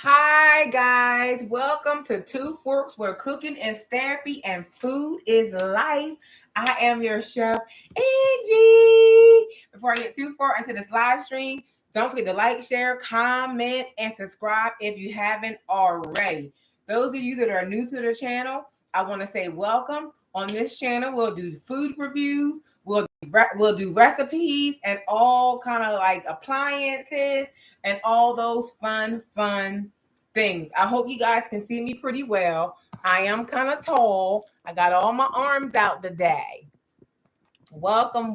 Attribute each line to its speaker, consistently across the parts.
Speaker 1: Hi guys, welcome to Two Forks where cooking is therapy and food is life. I am your chef, Angie. Before I get too far into this live stream, don't forget to like, share, comment, and subscribe if you haven't already. Those of you that are new to the channel, I want to say welcome. On this channel, we'll do food reviews, we'll do recipes and all kind of like appliances and all those fun things. I hope you guys can see me pretty well. I am kind of tall. I got all my arms out today. Welcome,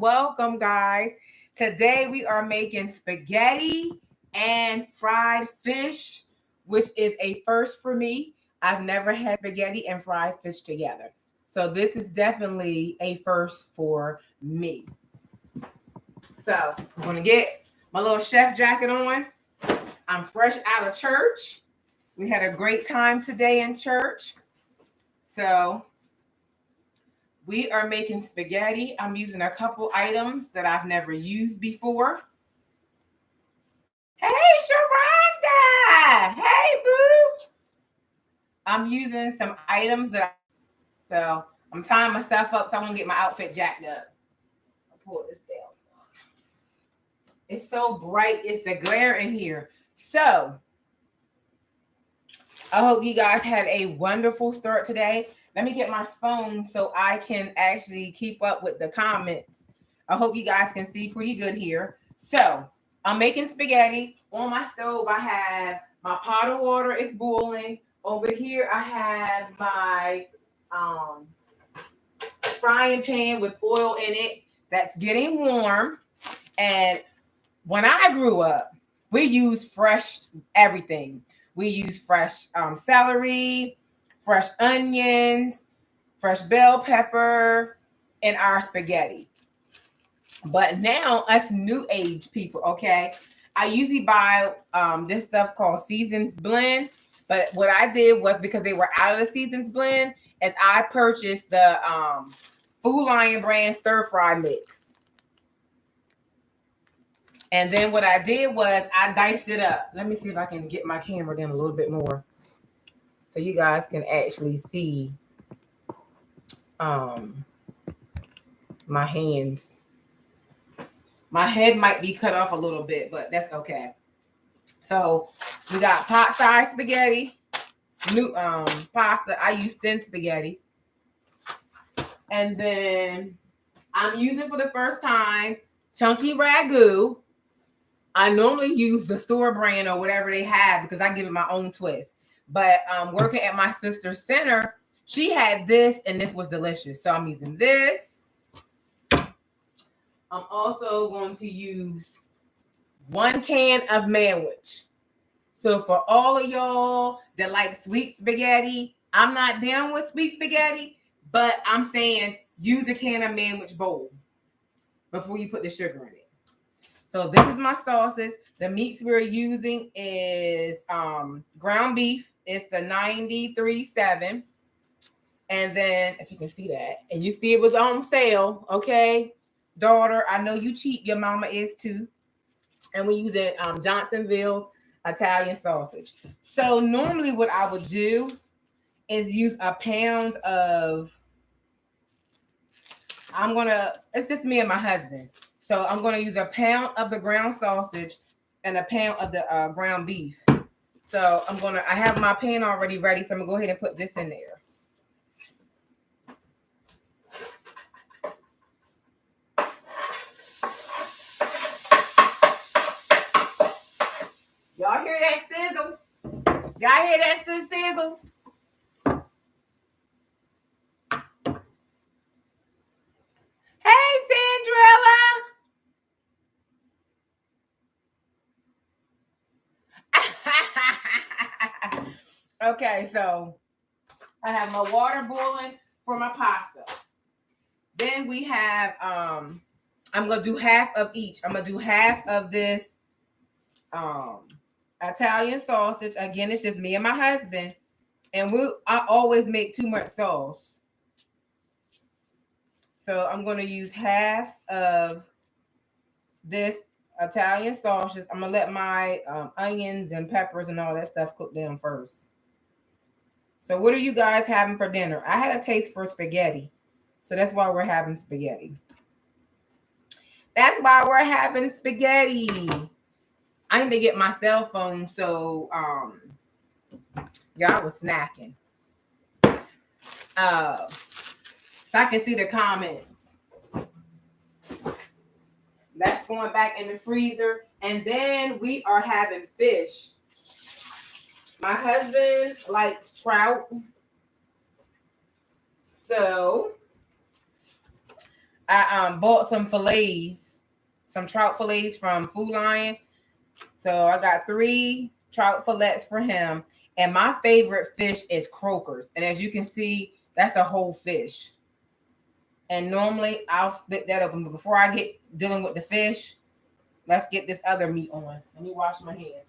Speaker 1: guys. Today we are making spaghetti and fried fish, which is a first for me. I've never had spaghetti and fried fish together. So this is definitely a first for me. So I'm going to get my little chef jacket on. I'm fresh out of church. We had a great time today in church. So we are making spaghetti. I'm using a couple items that I've never used before. Hey, Sharonda! Hey, boo! I'm using some items so I'm tying myself up so I won't get my outfit jacked up. I'll pull this down. It's so bright. It's the glare in here. So I hope you guys had a wonderful start today. Let me get my phone so I can actually keep up with the comments. I hope you guys can see pretty good here. So I'm making spaghetti. On my stove, I have my pot of water. It's boiling. Over here, I have my frying pan with oil in it that's getting warm. And when I grew up, we used fresh everything. We used fresh celery, fresh onions, fresh bell pepper in our spaghetti. But now, us new age people, okay, I usually buy this stuff called Seasons Blend. But what I did was, because they were out of the Seasons Blend, is I purchased the Food Lion brand stir fry mix. And then what I did was I diced it up. Let me see if I can get my camera down a little bit more so you guys can actually see my hands. My head might be cut off a little bit, but that's okay. So we got pot size spaghetti, new pasta. I use thin spaghetti. And then I'm using for the first time chunky ragu. I normally use the store brand or whatever they have because I give it my own twist. But working at my sister's center, she had this and this was delicious. So I'm using this. I'm also going to use 1 can of manwich. So for all of y'all that like sweet spaghetti, I'm not down with sweet spaghetti, but I'm saying use a can of manwich bowl before you put the sugar in it. So this is my sauces. The meats we're using is ground beef. It's the 93.7. And then, if you can see that, and you see it was on sale, okay, daughter, I know you cheap. Your mama is too. And we use it Johnsonville's Italian sausage. So normally what I would do is use a pound of, it's just me and my husband. So I'm going to use a pound of the ground sausage and a pound of the ground beef. So I have my pan already ready. So I'm going to go ahead and put this in there. Y'all hear that sizzle? Y'all hear that sizzle? Hey, Sandrella. Okay, so I have my water boiling for my pasta. Then we have, I'm going to do half of each. I'm going to do half of this Italian sausage. Again, it's just me and my husband. And I always make too much sauce. So I'm going to use half of this Italian sausages. I'm gonna let my onions and peppers and all that stuff cook down first. So what are you guys having for dinner? I had a taste for spaghetti, so that's why we're having spaghetti. That's why we're having spaghetti. I need to get my cell phone so y'all was snacking. So I can see the comments. That's going back in the freezer. And then we are having fish. My husband likes trout. So I bought some fillets, some trout fillets from Food Lion. So I got 3 trout fillets for him. And my favorite fish is croakers. And as you can see, that's a whole fish. And normally I'll split that open. But before I get dealing with the fish, let's get this other meat on. Let me wash my hands.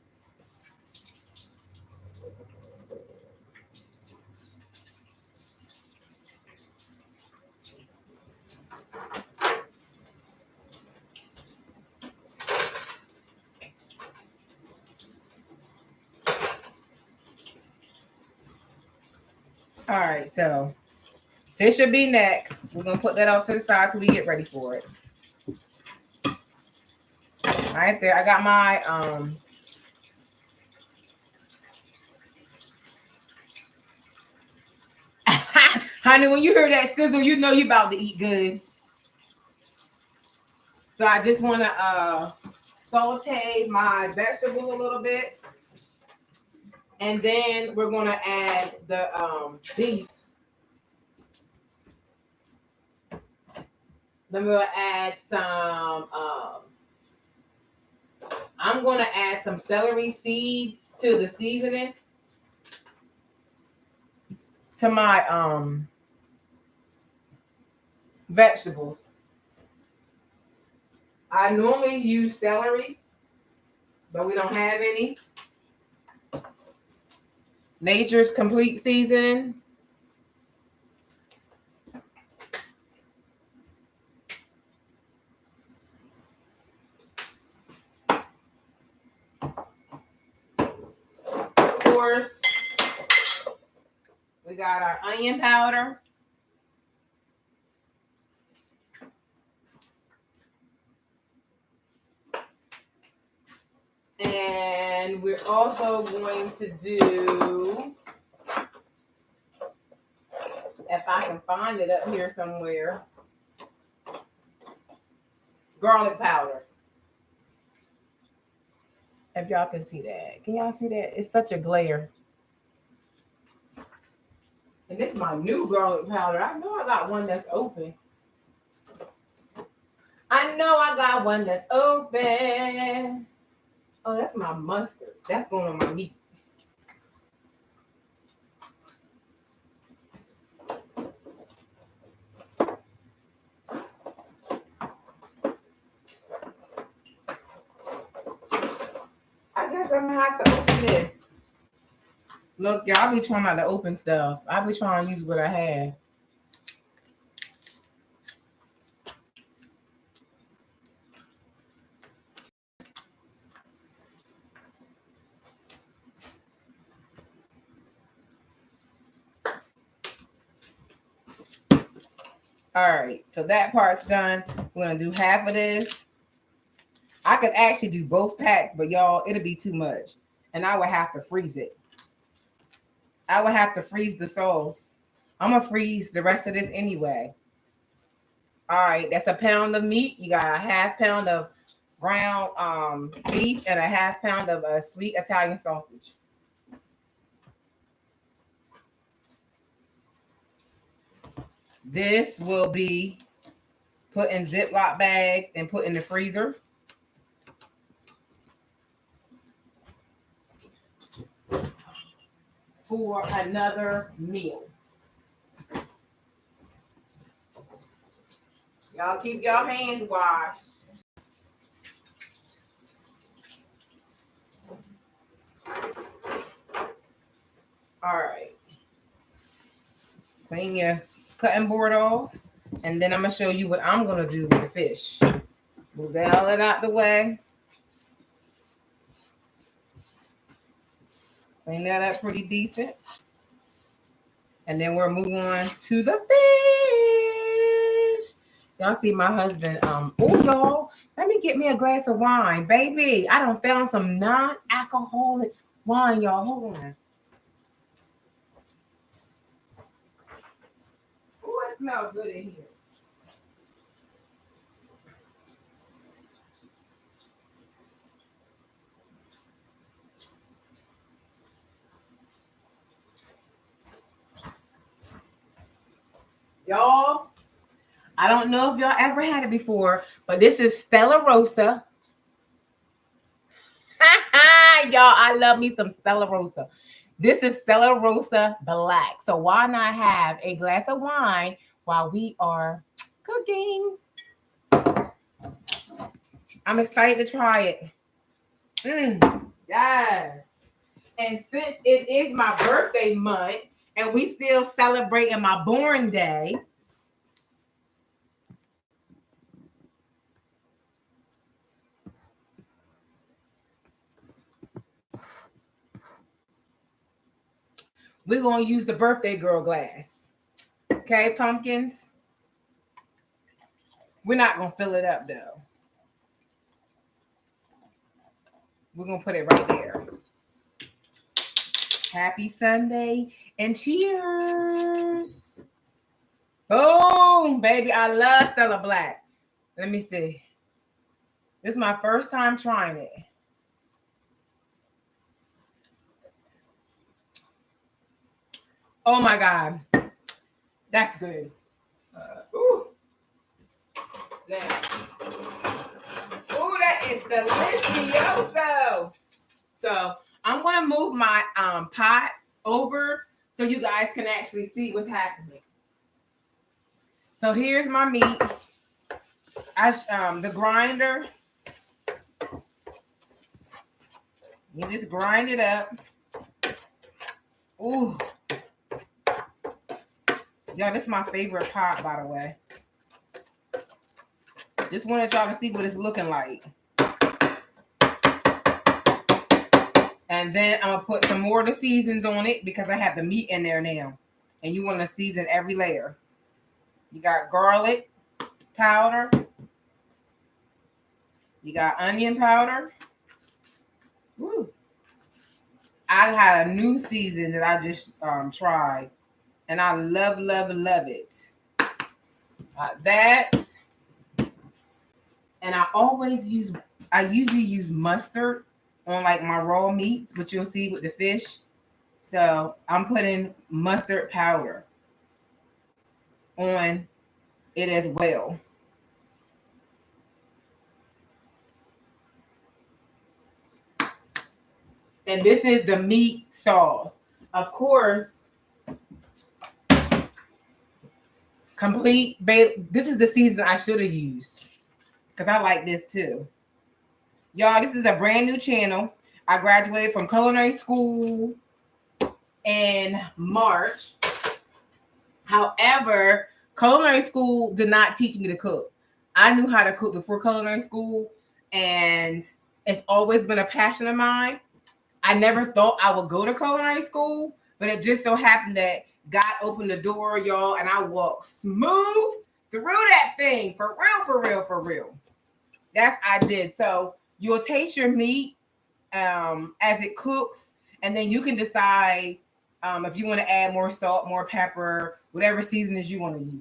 Speaker 1: All right, so fish should be next. We're gonna put that off to the side till we get ready for it. All right, there. I got my honey, when you hear that sizzle, you know you about to eat good. So I just want to saute my vegetables a little bit. And then we're going to add the beef. Then we'll add some, I'm going to add some celery seeds to the seasoning. To my vegetables. I normally use celery, but we don't have any. Nature's Complete Seasoning. Of course, we got our onion powder. And we're also going to do, if I can find it up here somewhere, garlic powder. If y'all can see that. Can y'all see that? It's such a glare. And this is my new garlic powder. I know I got one that's open. I know I got one that's open. Oh, that's my mustard. That's going on my meat. I guess I'm gonna have to open this. Look, y'all be trying not to open stuff. I be trying to use what I have. All right, so that part's done. We're gonna do half of this. I could actually do both packs, but y'all, it'll be too much. And I would have to freeze it. I would have to freeze the sauce. I'm gonna freeze the rest of this anyway. All right, that's a pound of meat. You got a half pound of ground beef and a half pound of sweet Italian sausage. This will be put in Ziploc bags and put in the freezer. For another meal. Y'all keep your hands washed. All right. Clean your cutting board off. And then I'm going to show you what I'm going to do with the fish. Move all that out the way. Clean that up pretty decent. And then we're moving on to the fish. Y'all see my husband. Oh, y'all, let me get me a glass of wine. Baby, I done found some non-alcoholic wine, y'all. Hold on. Oh, it smells good in here. Y'all, I don't know if y'all ever had it before, but this is Stella Rosa. Y'all, I love me some Stella Rosa. This is Stella Rosa Black. So why not have a glass of wine while we are cooking? I'm excited to try it. Yes. And since it is my birthday month and we still celebrating my born day, we're going to use the birthday girl glass. Okay, pumpkins? We're not going to fill it up, though. We're going to put it right there. Happy Sunday and cheers. Boom, baby. I love Stella Black. Let me see. This is my first time trying it. Oh, my God. That's good. Ooh. Ooh, that is delicioso. So I'm going to move my pot over so you guys can actually see what's happening. So here's my meat. The grinder. You just grind it up. Ooh. Y'all, this is my favorite pot, by the way. Just wanted y'all to see what it's looking like. And then I'm going to put some more of the seasons on it because I have the meat in there now. And you want to season every layer. You got garlic powder. You got onion powder. Woo. I had a new season that I just tried. And I love, love, love it. That. And I usually use mustard on like my raw meats, but you'll see with the fish. So I'm putting mustard powder on it as well. And this is the meat sauce. Of course, this is the season I should have used because I like this too. Y'all, this is a brand new channel. I graduated from culinary school in March. However, culinary school did not teach me to cook. I knew how to cook before culinary school, and it's always been a passion of mine. I never thought I would go to culinary school, but it just so happened that God opened the door, y'all, and I walked smooth through that thing. For real, for real, for real. That's I did. So you'll taste your meat as it cooks, and then you can decide if you want to add more salt, more pepper, whatever seasonings you want to use.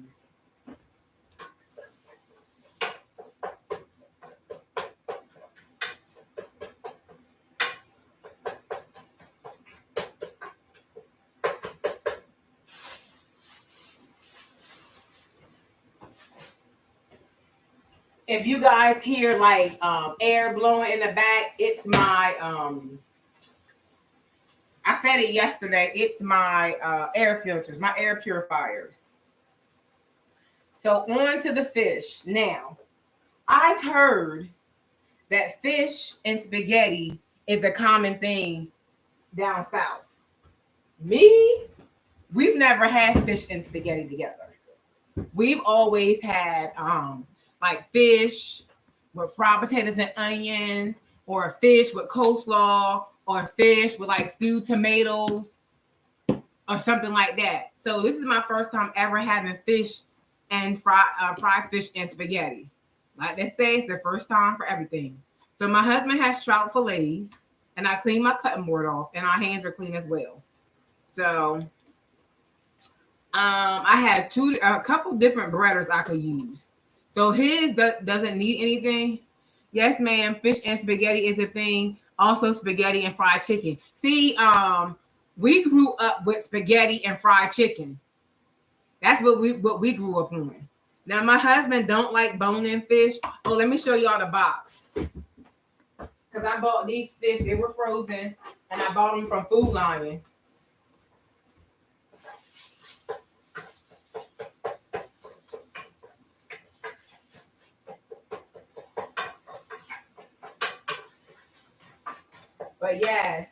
Speaker 1: If you guys hear like air blowing in the back, it's my I said it yesterday, it's my air filters, my air purifiers. So on to the fish. Now, I've heard that fish and spaghetti is a common thing down south. We've never had fish and spaghetti together. We've always had like fish with fried potatoes and onions, or fish with coleslaw, or fish with like stewed tomatoes or something like that. So this is my first time ever having fish and fried fish and spaghetti. Like they say, it's the first time for everything. So my husband has trout fillets, and I clean my cutting board off, and our hands are clean as well. So I have a couple different breaders I could use. So his doesn't need anything. Yes, ma'am. Fish and spaghetti is a thing. Also, spaghetti and fried chicken. See, we grew up with spaghetti and fried chicken. That's what we grew up on. Now, my husband don't like bone-in fish. Oh, let me show y'all the box. Because I bought these fish. They were frozen, and I bought them from Food Lion. But yes,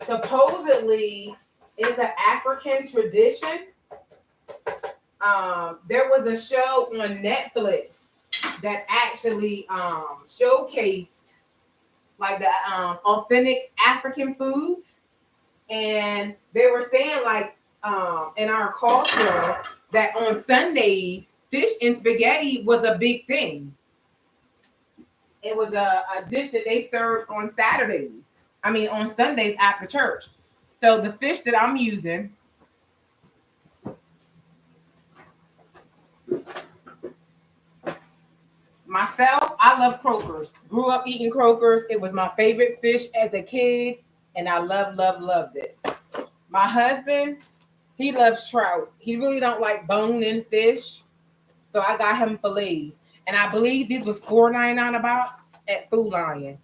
Speaker 1: supposedly it's an African tradition. There was a show on Netflix that actually showcased like the authentic African foods, and they were saying like in our culture that on Sundays fish and spaghetti was a big thing. It was a dish that they served on Saturdays. I mean, on Sundays after church. So the fish that I'm using, myself, I love croakers. Grew up eating croakers. It was my favorite fish as a kid, and I loved it. My husband, he loves trout. He really don't like bone-in fish, so I got him fillets. And I believe this was $4.99 a box at Food Lion.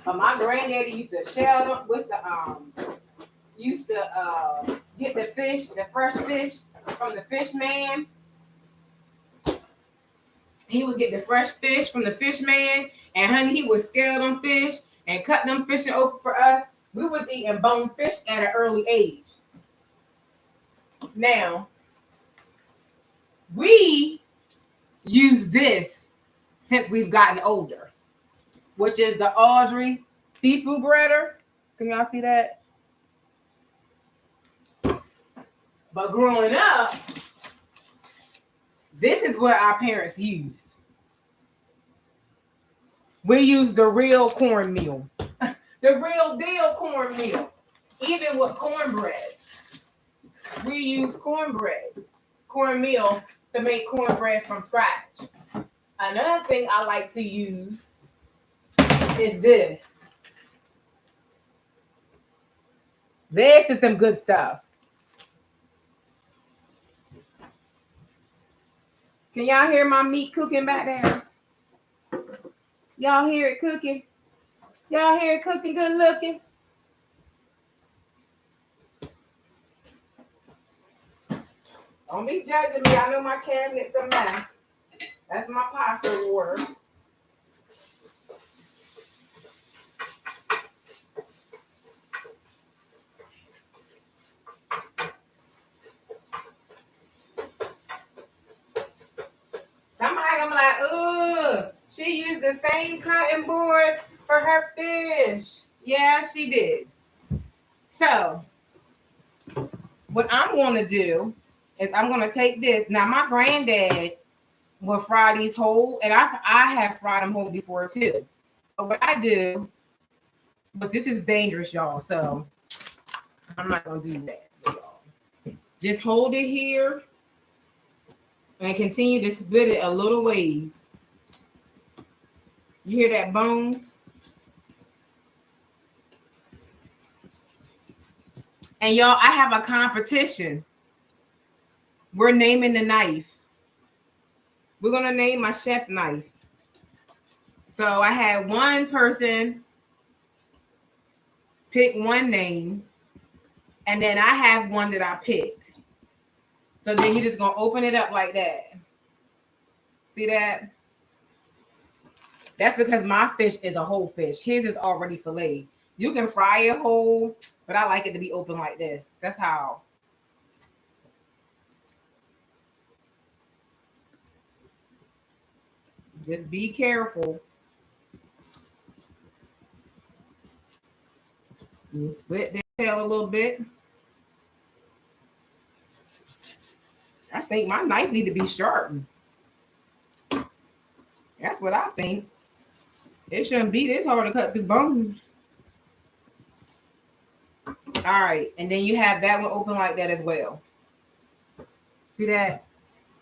Speaker 1: But my granddaddy used to shell them with the get the fish, the fresh fish from the fish man. He would get the fresh fish from the fish man, and honey, he would scale them fish and cut them fish open for us. We was eating bone fish at an early age. Now, we use this since we've gotten older, which is the Audrey seafood breader. Can y'all see that? But growing up, this is what our parents used. We used the real cornmeal. The real deal cornmeal. Even with cornbread. We use cornmeal to make cornbread from scratch. Another thing I like to use is this. This is some good stuff. Can y'all hear my meat cooking back there? Y'all hear it cooking? Y'all hear it cooking good looking? Don't be judging me. I know my cabinet's a mess. That's my pasta water. Somebody gonna be like, ugh, she used the same cutting board for her fish. Yeah, she did. So, what I'm gonna do is I'm gonna take this. Now, my granddad will fry these whole, and I have fried them whole before too. But what I do, but this is dangerous, y'all. So I'm not gonna do that, y'all. Just hold it here and continue to split it a little ways. You hear that bone? And y'all, I have a competition. We're naming the knife. We're gonna name my chef knife. So I had one person pick one name, and then I have one that I picked. So then you're just gonna open it up like that. See that? That's because my fish is a whole fish. His is already filleted. You can fry it whole, but I like it to be open like this. That's how. Just be careful. You split the tail a little bit. I think my knife need to be sharpened. That's what I think. It shouldn't be this hard to cut through bones. All right, and then you have that one open like that as well. See that?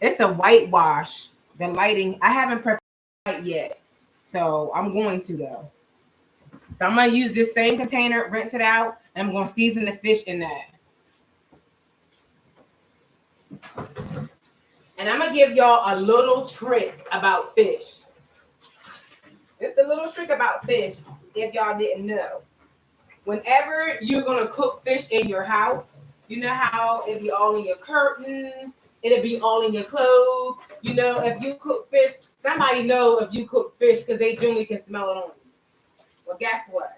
Speaker 1: It's a whitewash. The lighting, I haven't prepared it yet, so I'm going to though. So I'm gonna use this same container, rinse it out, and I'm gonna season the fish in that. And I'm gonna give y'all a little trick about fish. It's a little trick about fish, if y'all didn't know. Whenever you're gonna cook fish in your house, you know how it'd be all in your curtains, it'll be all in your clothes. You know, if you cook fish, somebody know if you cook fish because they generally can smell it on you. Well, guess what?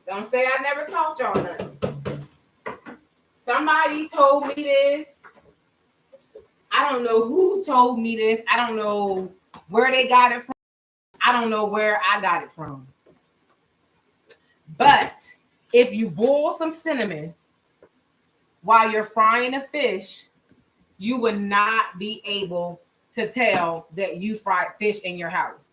Speaker 1: Don't say I never taught y'all nothing. Somebody told me this. I don't know who told me this. I don't know where they got it from. I don't know where I got it from. But if you boil some cinnamon while you're frying a fish, you would not be able to tell that you fried fish in your house.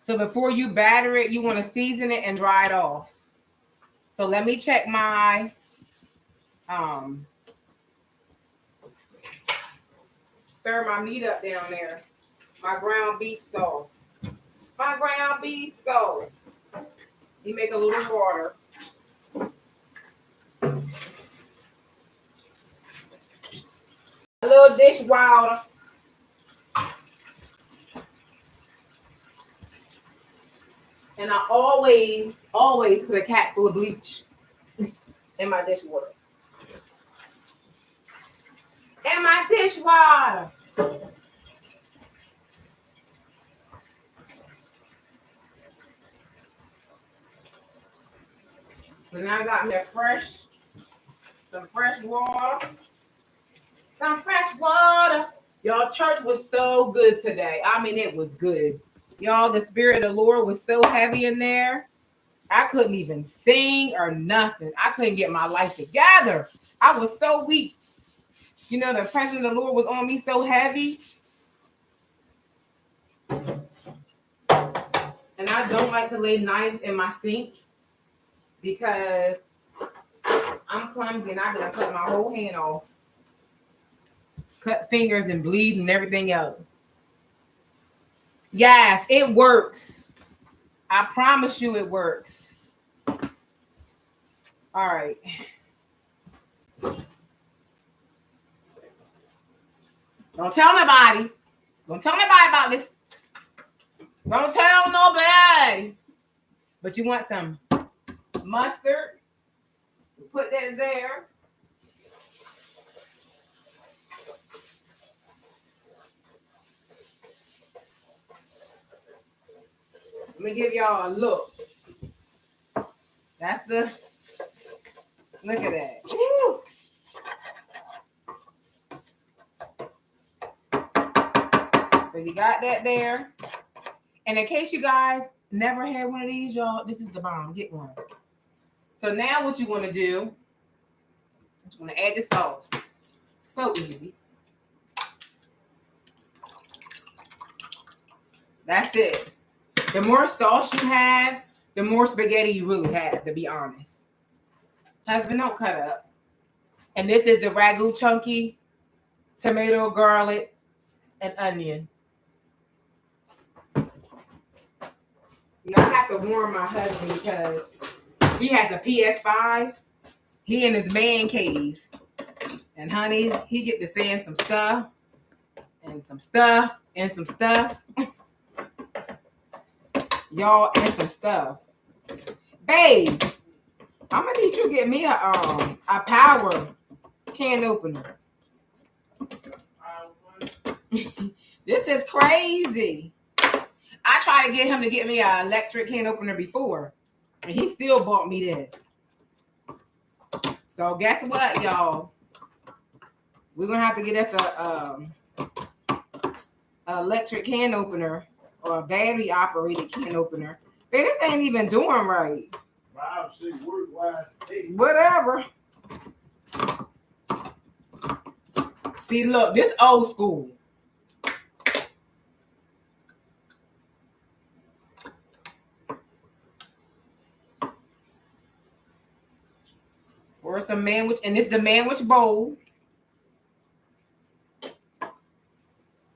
Speaker 1: So before you batter it, you want to season it and dry it off. So let me check my stir my meat up down there. My ground beef sauce. My ground beef sauce. You make a little water. A little dish water. And I always put a cap full of bleach in my dishwater. In my dishwater. So now I got me some fresh water. Some fresh water. Y'all, church was so good today. I mean, it was good. Y'all, the Spirit of the Lord was so heavy in there. I couldn't even sing or nothing. I couldn't get my life together. I was so weak. You know, the presence of the Lord was on me so heavy. And I don't like to lay knives in my sink because I'm clumsy and I'm going to cut my whole hand off. Cut fingers and bleed and everything else. Yes, it works. I promise you it works. All right. Don't tell nobody. Don't tell nobody about this. Don't tell nobody. But you want some mustard. Put that there. Let me give y'all a look. That's the, look at that. Woo. So you got that there. And in case you guys never had one of these, y'all, this is the bomb. Get one. So now what you want to do, you want to add the sauce. So easy. That's it. The more sauce you have, the more spaghetti you really have, to be honest. Husband, don't cut up. And this is the ragu chunky, tomato, garlic, and onion. You know, I have to warn my husband because he has a PS5. He in his man cave. And honey, he get to saying some stuff and some stuff and some stuff. Y'all, and some stuff. Babe, I'm gonna need you to get me a power can opener. This is crazy. I tried to get him to get me an electric can opener before, and he still bought me this. So guess what, y'all? We're gonna have to get us a electric can opener or a battery operated can opener. Man, this ain't even doing right. Whatever. See, look, this old school. Or some manwich, and this is the manwich bowl.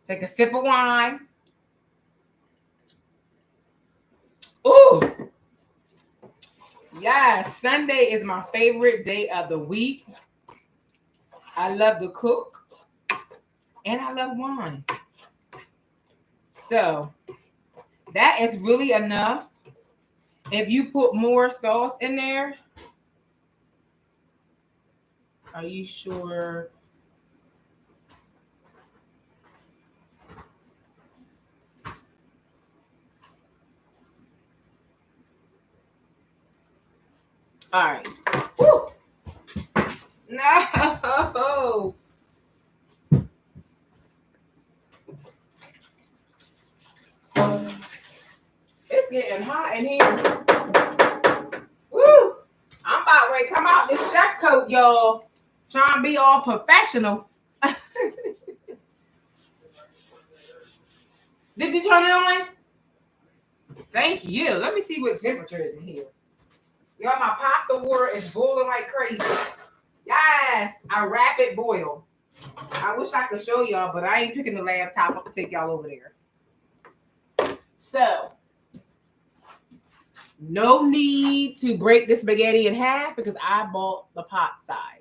Speaker 1: Take a sip of wine. Ooh. Yes, Sunday is my favorite day of the week. I love to cook and I love wine. So that is really enough. If you put more sauce in there, are you sure? All right. Woo! No. It's getting hot in here. Woo! I'm about ready to come out this chef coat, y'all. Trying to be all professional. Did you turn it on? Thank you. Let me see what temperature is in here. Y'all, my pasta water is boiling like crazy. Yes, a rapid boil. I wish I could show y'all, but I ain't picking the laptop up to take y'all over there. So, no need to break the spaghetti in half because I bought the pot size.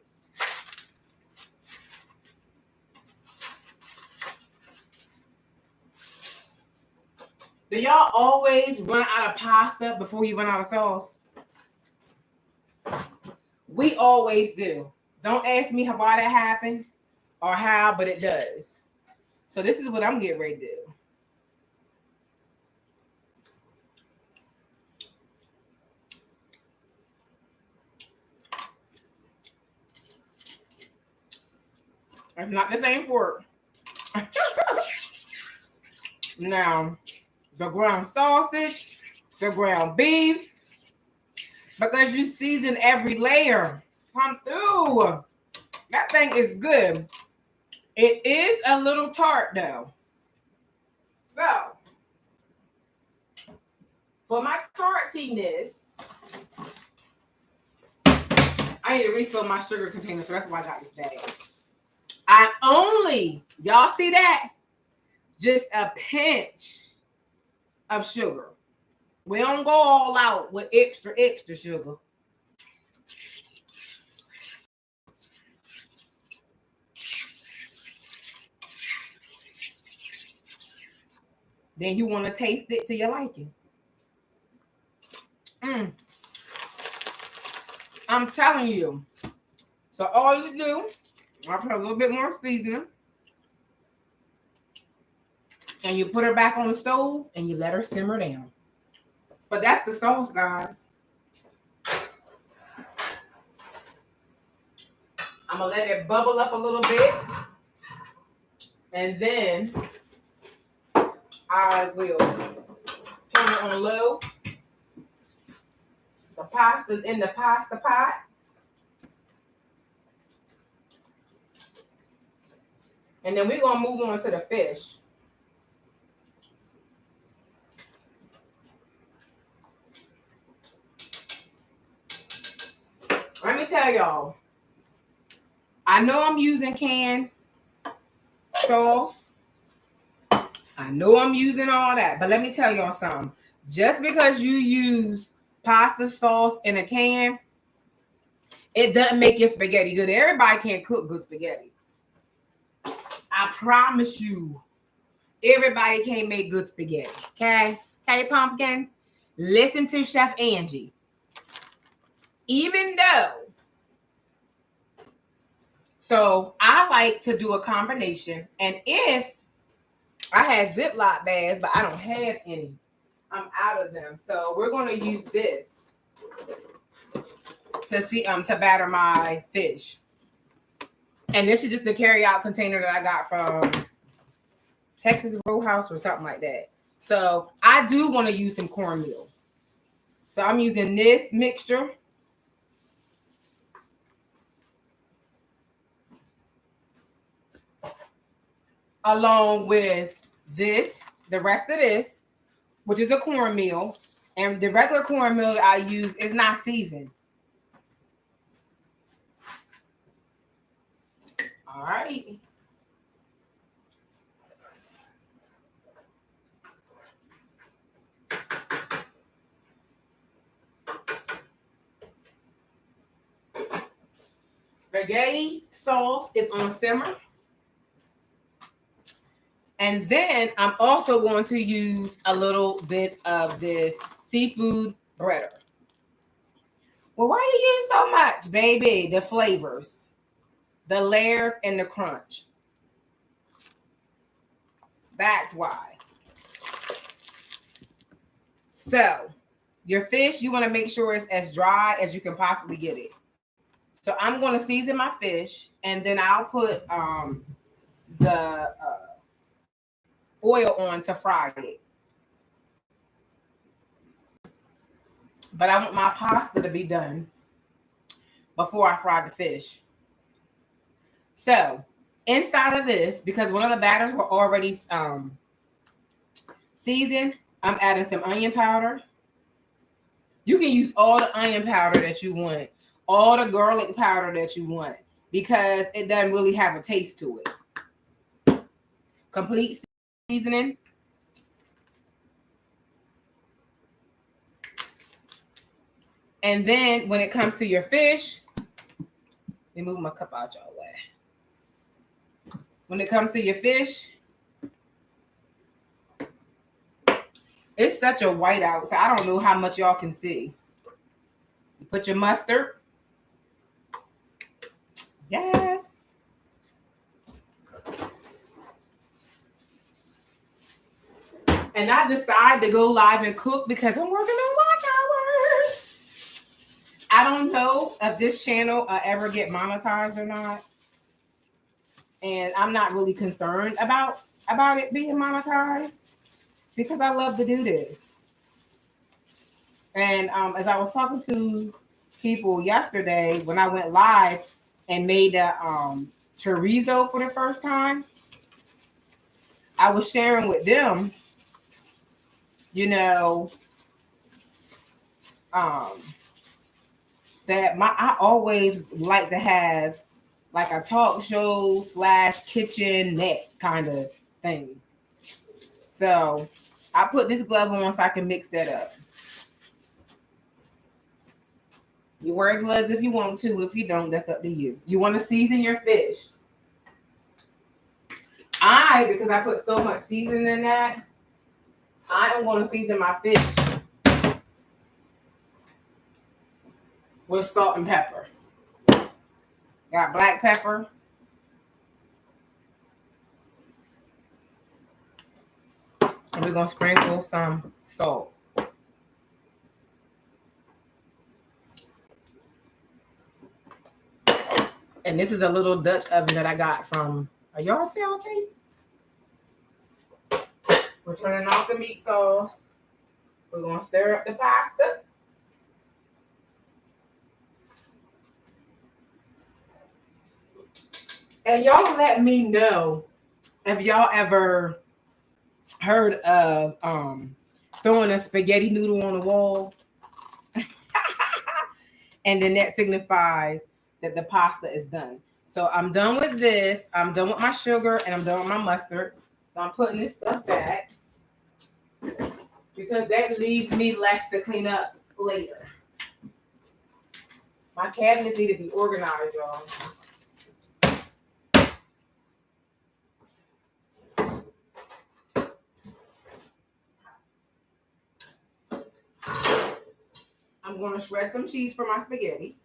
Speaker 1: Do y'all always run out of pasta before you run out of sauce? We always do. Don't ask me why that happened or how, but it does. So this is what I'm getting ready to do. It's not the same pork. Now, the ground sausage, the ground beef, because you season every layer. Come through. That thing is good. It is a little tart though. So, for my tartiness, I need to refill my sugar container, so that's why I got this bag. I only, y'all see that? Just a pinch of sugar. We don't go all out with extra sugar. Then you want to taste it to your liking. I'm telling you. So all you do, I put a little bit more seasoning. And you put her back on the stove and you let her simmer down. But that's the sauce, guys. I'm going to let it bubble up a little bit. And then I will turn it on low. The pasta's in the pasta pot. And then we're going to move on to the fish. Let me tell y'all. I know I'm using canned sauce. I know I'm using all that. But let me tell y'all something. Just because you use pasta sauce in a can, it doesn't make your spaghetti good. Everybody can't cook good spaghetti. I promise you, everybody can't make good spaghetti. Okay? Okay, pumpkins? Listen to Chef Angie. Even though, so I like to do a combination, and if I had Ziploc bags, but I don't have any, I'm out of them. So we're going to use this to batter my fish. And this is just the carry-out container that I got from Texas Roadhouse or something like that. So I do want to use some cornmeal. So I'm using this mixture. Along with this, the rest of this, which is a cornmeal. And the regular cornmeal I use is not seasoned. All right. Spaghetti sauce is on simmer. And then I'm also going to use a little bit of this seafood breader. Well, why you use so much, baby? The flavors, the layers, and the crunch. That's why. So, your fish, you want to make sure it's as dry as you can possibly get it. So I'm going to season my fish, and then I'll put the oil on to fry it. But I want my pasta to be done before I fry the fish. So inside of this, because one of the batters were already seasoned, I'm adding some onion powder. You can use all the onion powder that you want, all the garlic powder that you want, because it doesn't really have a taste to it. Complete seasoning. And then when it comes to your fish, let me move my cup out y'all way. When it comes to your fish, it's such a whiteout, so I don't know how much y'all can see. You put your mustard. Yes. And I decided to go live and cook because I'm working on watch hours. I don't know if this channel will ever get monetized or not. And I'm not really concerned about it being monetized because I love to do this. And as I was talking to people yesterday when I went live and made the chorizo for the first time, I was sharing with them, you know, that I always like to have like a talk show / kitchenette kind of thing. So I put this glove on so I can mix that up. You wear gloves if you want to. If you don't, that's up to you. You want to season your fish. Because I put so much seasoning in that, I am going to season my fish with salt and pepper. Got black pepper. And we're going to sprinkle some salt. And this is a little Dutch oven that I got from a yard sale thing. We're turning off the meat sauce. We're going to stir up the pasta. And y'all let me know if y'all ever heard of throwing a spaghetti noodle on the wall. And then that signifies that the pasta is done. So I'm done with this. I'm done with my sugar and I'm done with my mustard. So I'm putting this stuff back because that leaves me less to clean up later. My cabinets need to be organized, y'all. I'm going to shred some cheese for my spaghetti.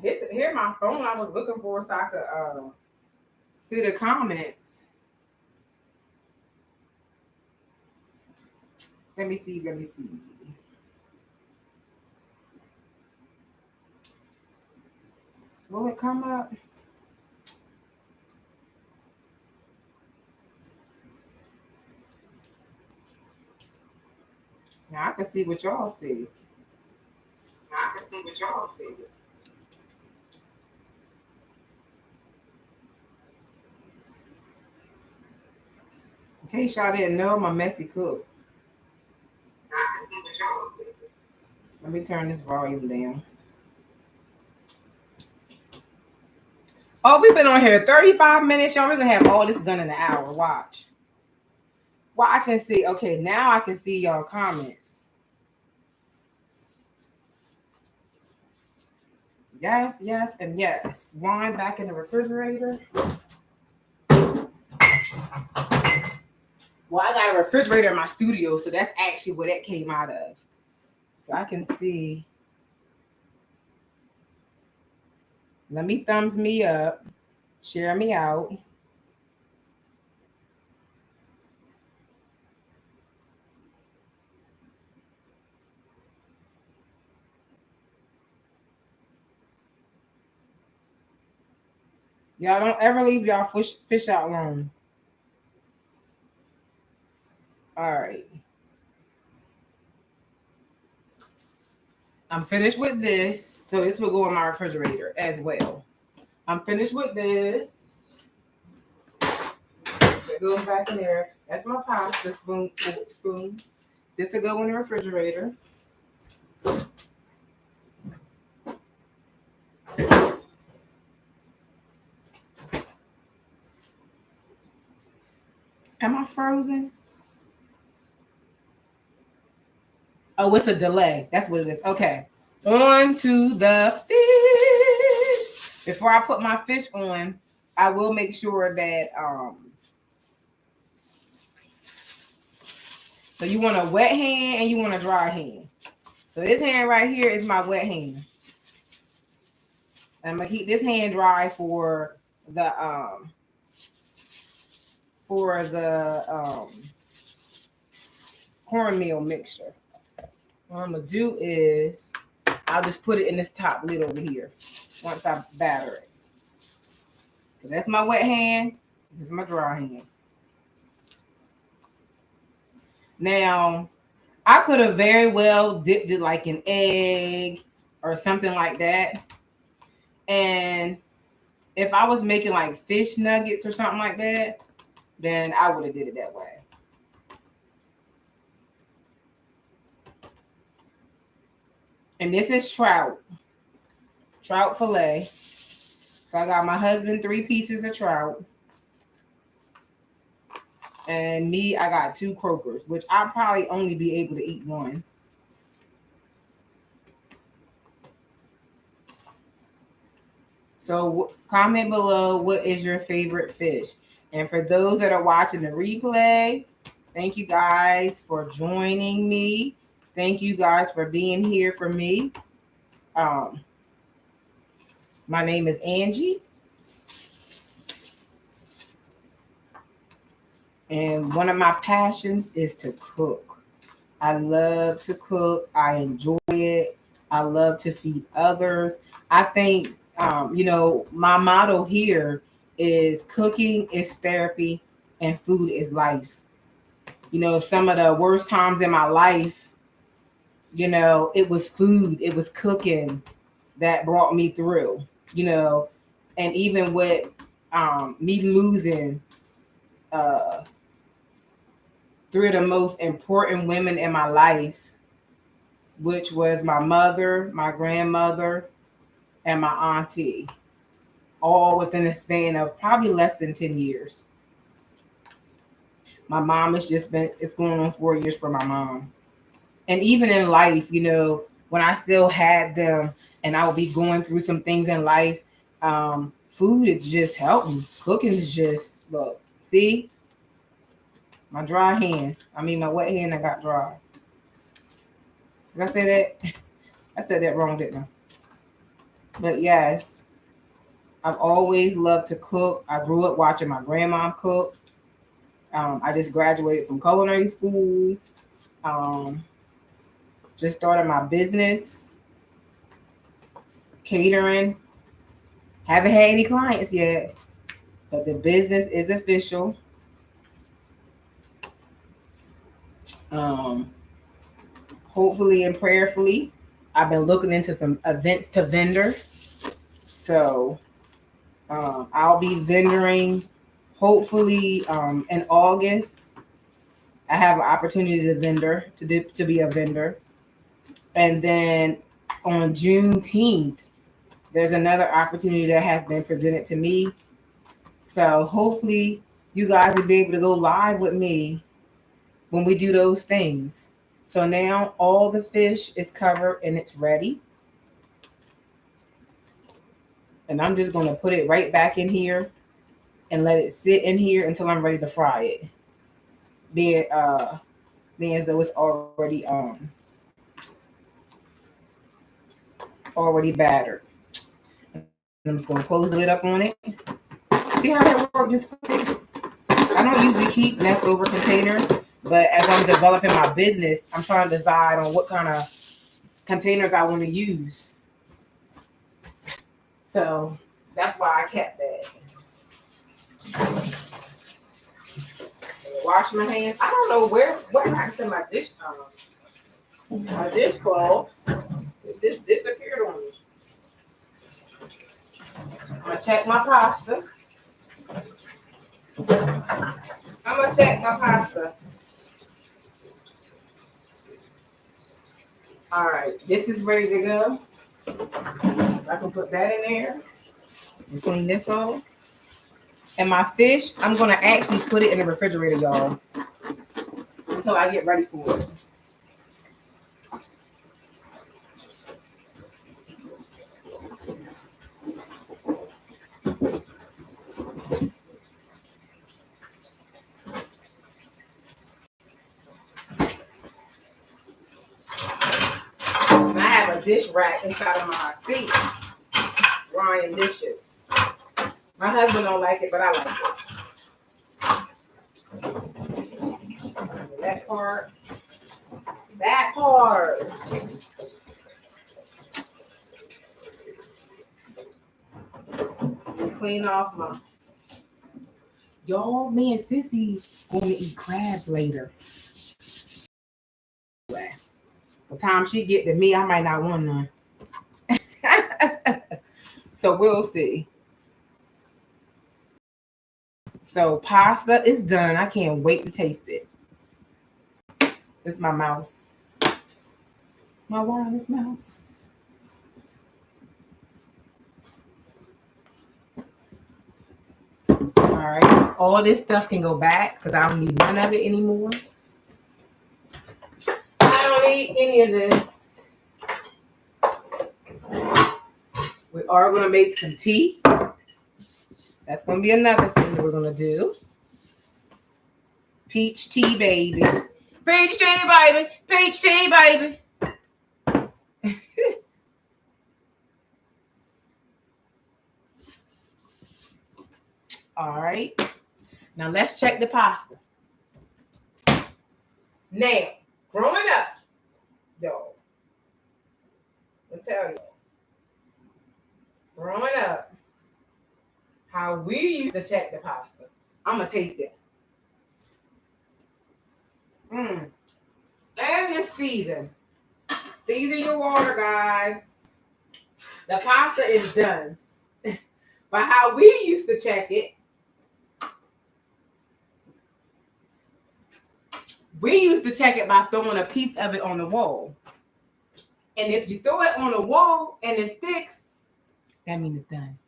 Speaker 1: This hear my phone. I was looking for so I could see the comments. Let me see. Will it come up? Now I can see what y'all see. In case y'all didn't know, I'm a messy cook. Let me turn this volume down. Oh, we've been on here 35 minutes, y'all. We're gonna have all this done in an hour. Watch and see. Okay, now I can see y'all comments. Yes, and yes. Wine back in the refrigerator. Well, I got a refrigerator in my studio, so that's actually where that came out of. So I can see. Let me thumbs me up. Share me out. Y'all don't ever leave y'all fish out alone. All right. I'm finished with this. So this will go in my refrigerator as well. I'm finished with this. It goes back in there. That's my pasta spoon. This will go in the refrigerator. Am I frozen? Oh, it's a delay. That's what it is. Okay. On to the fish. Before I put my fish on, I will make sure that so you want a wet hand and you want a dry hand. So this hand right here is my wet hand. And I'm gonna keep this hand dry for the cornmeal mixture. What I'm gonna do is I'll just put it in this top lid over here once I batter it. So that's my wet hand. This is my dry hand. Now, I could have very well dipped it like an egg or something like that. And if I was making like fish nuggets or something like that, then I would have did it that way. And this is trout fillet. So I got my husband 3 pieces of trout. And me, I got 2 croakers, which I'll probably only be able to eat one. So comment below, what is your favorite fish? And for those that are watching the replay, thank you guys for joining me. Thank you guys for being here for me. My name is Angie. And one of my passions is to cook. I love to cook. I enjoy it. I love to feed others. I think, my motto here is cooking is therapy and food is life. Some of the worst times in my life, it was food, it was cooking that brought me through, and even with me losing 3 of the most important women in my life, which was my mother, my grandmother, and my auntie, all within a span of probably less than 10 years. My mom it's going on 4 years for my mom. And even in life, when I still had them and I would be going through some things in life, food, it just helped me. Cooking is just, look, see? My dry hand. My wet hand, I got dry. Did I say that? I said that wrong, didn't I? But yes, I've always loved to cook. I grew up watching my grandma cook. I just graduated from culinary school. Um, just started my business, catering. Haven't had any clients yet, but the business is official. Um, hopefully and prayerfully, I've been looking into some events to vendor. So I'll be vendoring hopefully in August. I have an opportunity to vendor to be a vendor, and then on Juneteenth, there's another opportunity that has been presented to me. So hopefully, you guys will be able to go live with me when we do those things. So now all the fish is covered and it's ready. And I'm just going to put it right back in here and let it sit in here until I'm ready to fry it. Being as though it's already battered. I'm just going to close the lid up on it. See how that works? I don't usually keep leftover containers, but as I'm developing my business, I'm trying to decide on what kind of containers I want to use. So that's why I kept that. Wash my hands. I don't know what happened to my dishcloth. This disappeared on me. I'm gonna check my pasta. All right, this is ready to go. I can put that in there and clean this off. And my fish, I'm gonna actually put it in the refrigerator, y'all, until I get ready for it. And I have a dish rack inside of my sink, drying dishes. My husband don't like it, but I like it. That part. Clean off my. Y'all, me and Sissy going to eat crabs later. By the time she get to me, I might not want none. So we'll see. So pasta is done. I can't wait to taste it. It's my mouse. My wireless mouse. All right. All this stuff can go back because I don't need none of it anymore. I don't need any of this. We are going to make some tea. That's going to be another thing that we're going to do. Peach tea, baby. Peach tea, baby. Peach tea, baby. All right. Now let's check the pasta. Now, growing up, y'all, I'll tell you, growing up, how we used to check the pasta. I'm going to taste it. And it's seasoned. Season your water, guys. The pasta is done. But how we used to check it, we used to check it by throwing a piece of it on the wall. And if you throw it on the wall and it sticks, that means it's done.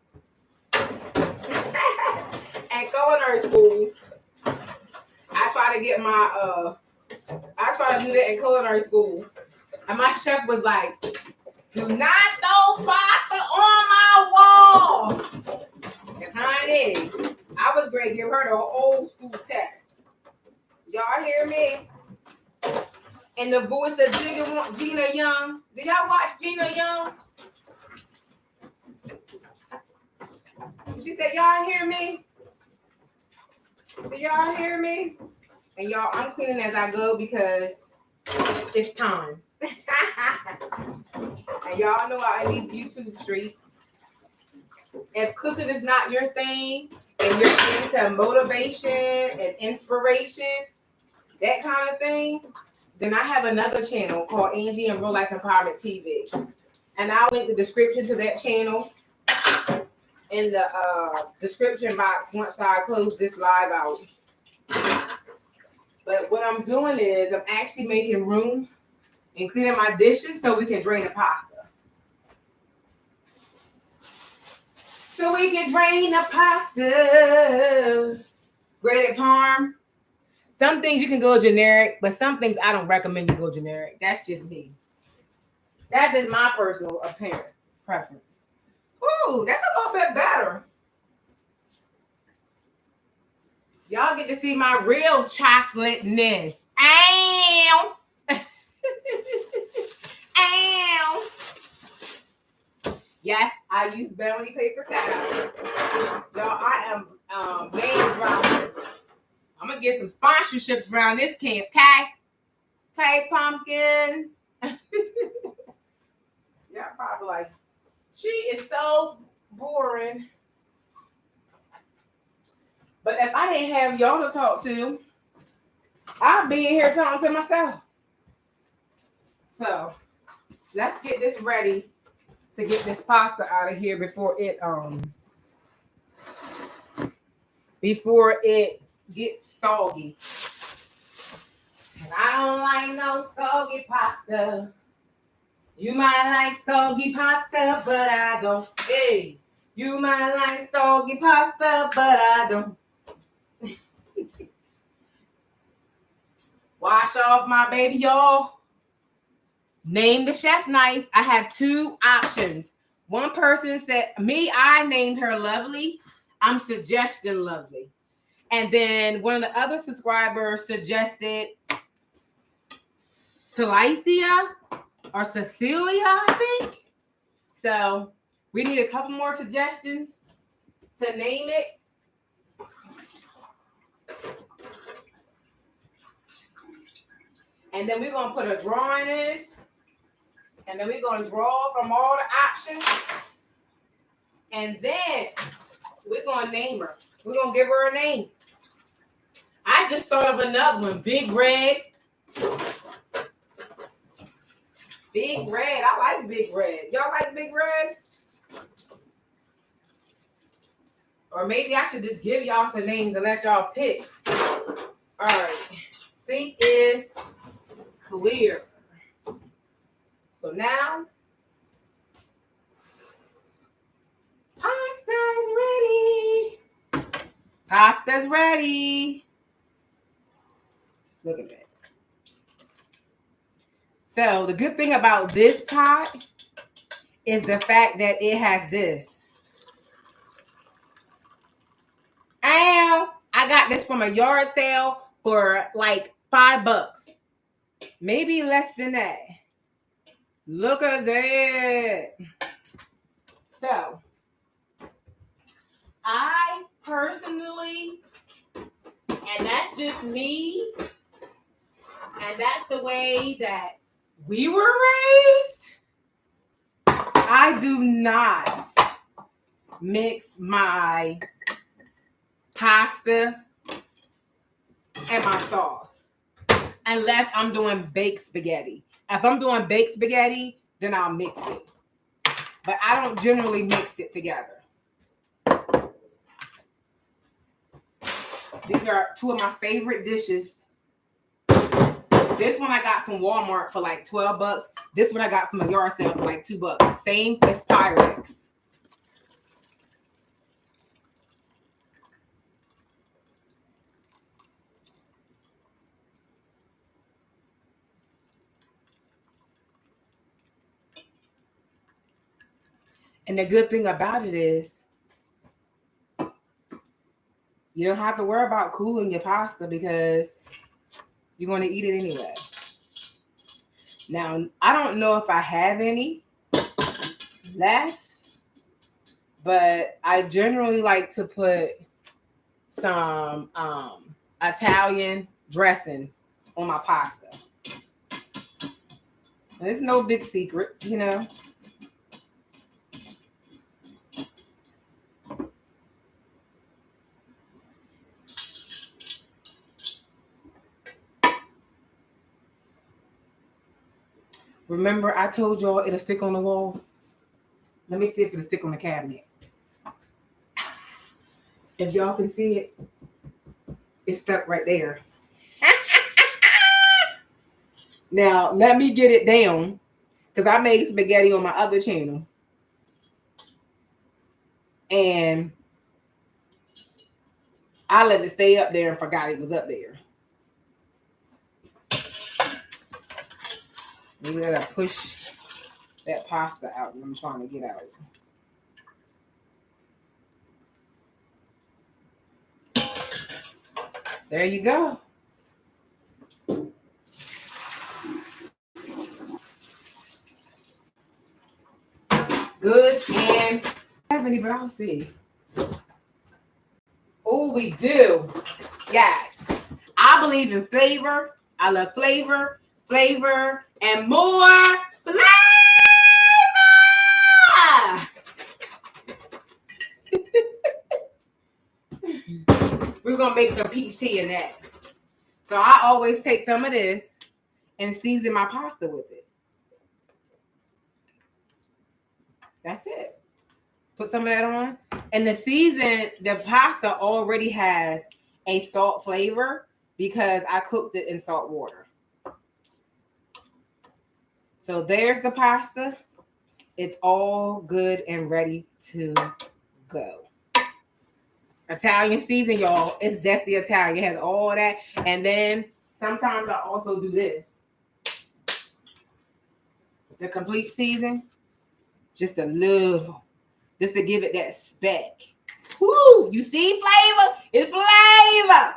Speaker 1: At culinary school, I try to do that in culinary school. And my chef was like, do not throw pasta on my wall. Because honey, I was going to give her the old school test. Y'all hear me? And the voice of Gina Young. Did y'all watch Gina Young? She said, y'all hear me? Do y'all hear me? And y'all, I'm cleaning as I go because it's time. And y'all know I in these YouTube streets. If cooking is not your thing and you're into motivation and inspiration, that kind of thing, then I have another channel called Angie and Real Life Empowerment TV. And I'll link the description to that channel in the description box once I close this live out. But what I'm doing is I'm actually making room and cleaning my dishes so we can drain the pasta. So we can drain the pasta. Grated parm. Some things you can go generic, but some things I don't recommend you go generic. That's just me. That is my personal apparent preference. Ooh, that's a little bit better. Y'all get to see my real chocolateness. Ow! Ow! Yes, I use bounty paper towel. Y'all, I am laying around. I'm gonna get some sponsorships around this camp. Okay, pumpkins. Y'all probably like, she is so boring. But if I didn't have y'all to talk to, I'd be in here talking to myself. So let's get this ready to get this pasta out of here before it gets soggy. And I don't like no soggy pasta. You might like soggy pasta, but I don't. Hey, you might like soggy pasta, but I don't. Wash off my baby, y'all. Name the chef knife. I have two options. One person said, I named her Lovely. I'm suggesting Lovely. And then one of the other subscribers suggested Celicia or Cecilia, I think. So we need a couple more suggestions to name it. And then we're going to put a drawing in. And then we're going to draw from all the options. And then we're going to name her. We're going to give her a name. I just thought of another one. Big Red. Big Red. I like Big Red. Y'all like Big Red? Or maybe I should just give y'all some names and let y'all pick. All right. Sink is clear. So now, pasta's ready. Pasta's ready. Look at that. So the good thing about this pot is the fact that it has this. Ow! I got this from a yard sale for like $5. Maybe less than that. Look at that. So, I personally, and that's just me, and that's the way that we were raised, I do not mix my pasta and my sauce unless I'm doing baked spaghetti. If I'm doing baked spaghetti, then I'll mix it. But I don't generally mix it together. These are two of my favorite dishes. This one I got from Walmart for like $12. This one I got from a yard sale for like $2. Same as Pyrex. And the good thing about it is you don't have to worry about cooling your pasta because you're going to eat it anyway. Now, I don't know if I have any left, but I generally like to put some Italian dressing on my pasta. There's no big secrets, you know. Remember, I told y'all it'll stick on the wall. Let me see if it'll stick on the cabinet. If y'all can see it, it's stuck right there. Now, let me get it down, because I made spaghetti on my other channel. And I let it stay up there and forgot it was up there. Maybe I gotta push that pasta out that I'm trying to get out. There you go. Good and have any, but I'll see. Oh, we do. Yes. I believe in flavor. I love flavor, and more flavor. We're gonna make some peach tea in that. So I always take some of this and season my pasta with it. That's it. Put some of that on. And the pasta already has a salt flavor because I cooked it in salt water. So there's the pasta. It's all good and ready to go. Italian season, y'all. It's zesty Italian. It has all that. And then sometimes I also do this. The complete season. Just a little. Just to give it that speck. Woo! You see flavor? It's flavor.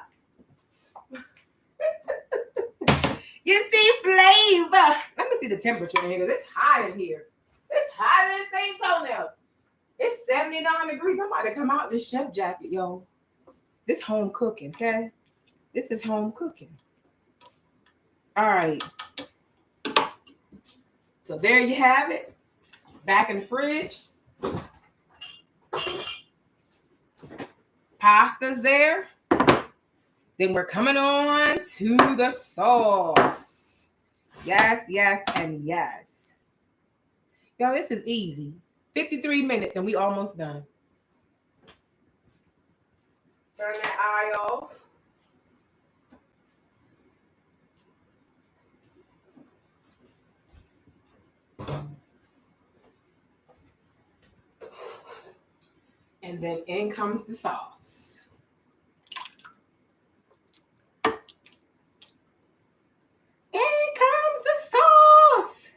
Speaker 1: You see flavor. Let me see the temperature in here. It's hot in here. It's hot in this same toenail. It's 79 degrees. I'm about to come out this chef jacket, y'all. This home cooking, okay? This is home cooking. All right. So there you have it. Back in the fridge. Pasta's there. Then we're coming on to the sauce. Yes, yes, and yes. Y'all, this is easy. 53 minutes and we almost done. Turn that eye off. And then in comes the sauce. In comes the sauce.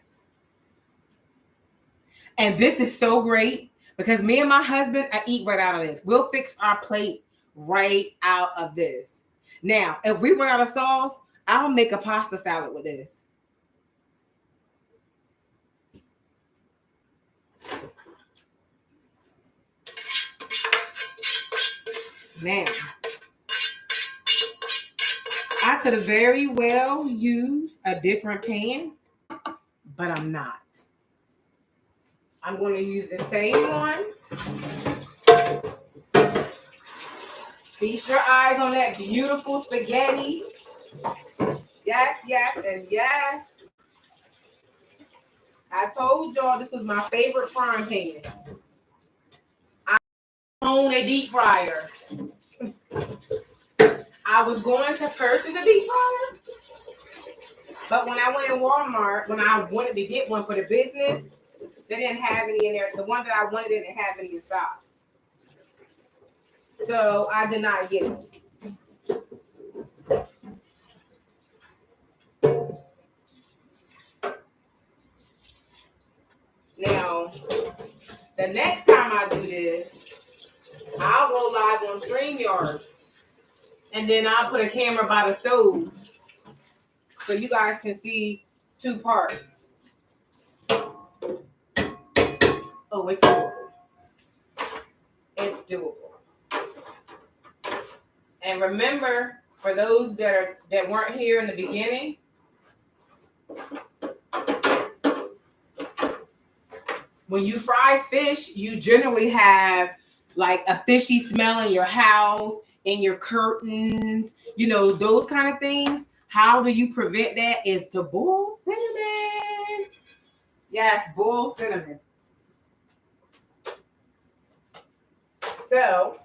Speaker 1: And this is so great because me and my husband, I eat right out of this. We'll fix our plate right out of this. Now, if we run out of sauce, I'll make a pasta salad with this. Now, I could have very well used a different pan, but I'm not. I'm going to use the same one. Feast your eyes on that beautiful spaghetti. Yes, yes, and yes. I told y'all this was my favorite frying pan. I own a deep fryer. I was going to purchase a deep fryer, but when I went in Walmart, when I wanted to get one for the business, they didn't have any in there. The one that I wanted didn't have any in stock. So I did not get it. Now, the next time I do this, I'll go live on StreamYard. And then I'll put a camera by the stove so you guys can see two parts. Oh, wait. it's doable. And remember, for those that weren't here in the beginning, when you fry fish, you generally have like a fishy smell in your house, in your curtains, those kind of things. How do you prevent that? Is to boil cinnamon. Yes, boil cinnamon. So,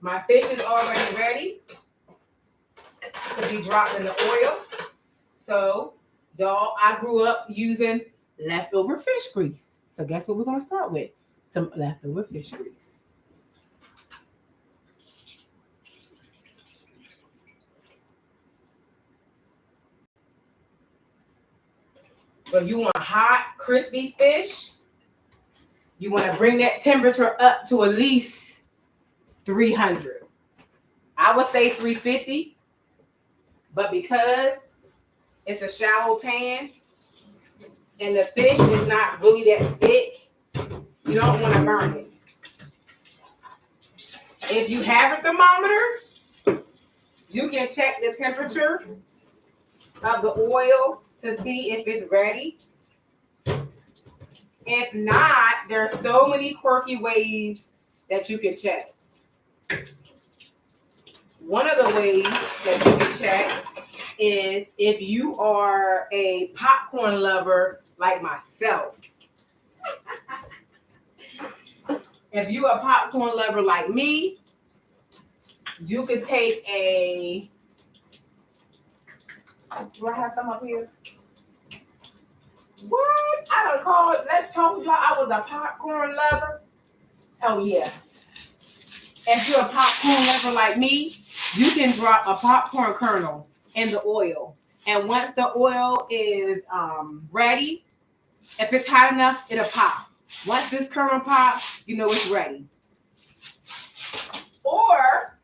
Speaker 1: my fish is already ready to be dropped in the oil. So, y'all, I grew up using leftover fish grease. So, guess what we're going to start with? Some leftover fish grease. So, you want hot, crispy fish. You want to bring that temperature up to at least 300. I would say 350. But because it's a shallow pan and the fish is not really that thick, you don't want to burn it. If you have a thermometer, you can check the temperature of the oil to see if it's ready. If not, there are so many quirky ways that you can check. One of the ways that you can check is if you are a popcorn lover like myself. If you're a popcorn lover like me, you could take a... Do I have some up here? What? I don't call it. Let's told y'all I was a popcorn lover. Oh, yeah. If you're a popcorn lover like me, you can drop a popcorn kernel in the oil. And once the oil is ready, if it's hot enough, it'll pop. Once this kernel pops, you know it's ready. Or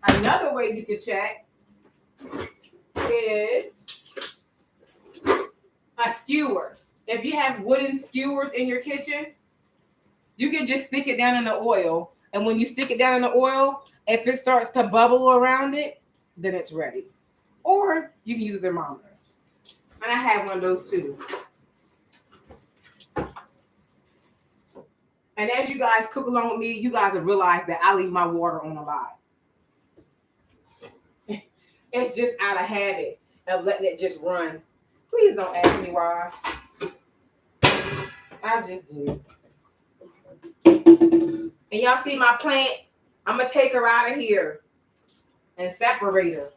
Speaker 1: another way you can check is a skewer. If you have wooden skewers in your kitchen, you can just stick it down in the oil. And when you stick it down in the oil, if it starts to bubble around it, then it's ready. Or you can use a thermometer. And I have one of those too. And as you guys cook along with me, you guys will realize that I leave my water on a lot. It's just out of habit of letting it just run. Please don't ask me why. I just do. And y'all see my plant? I'm going to take her out of here and separate her.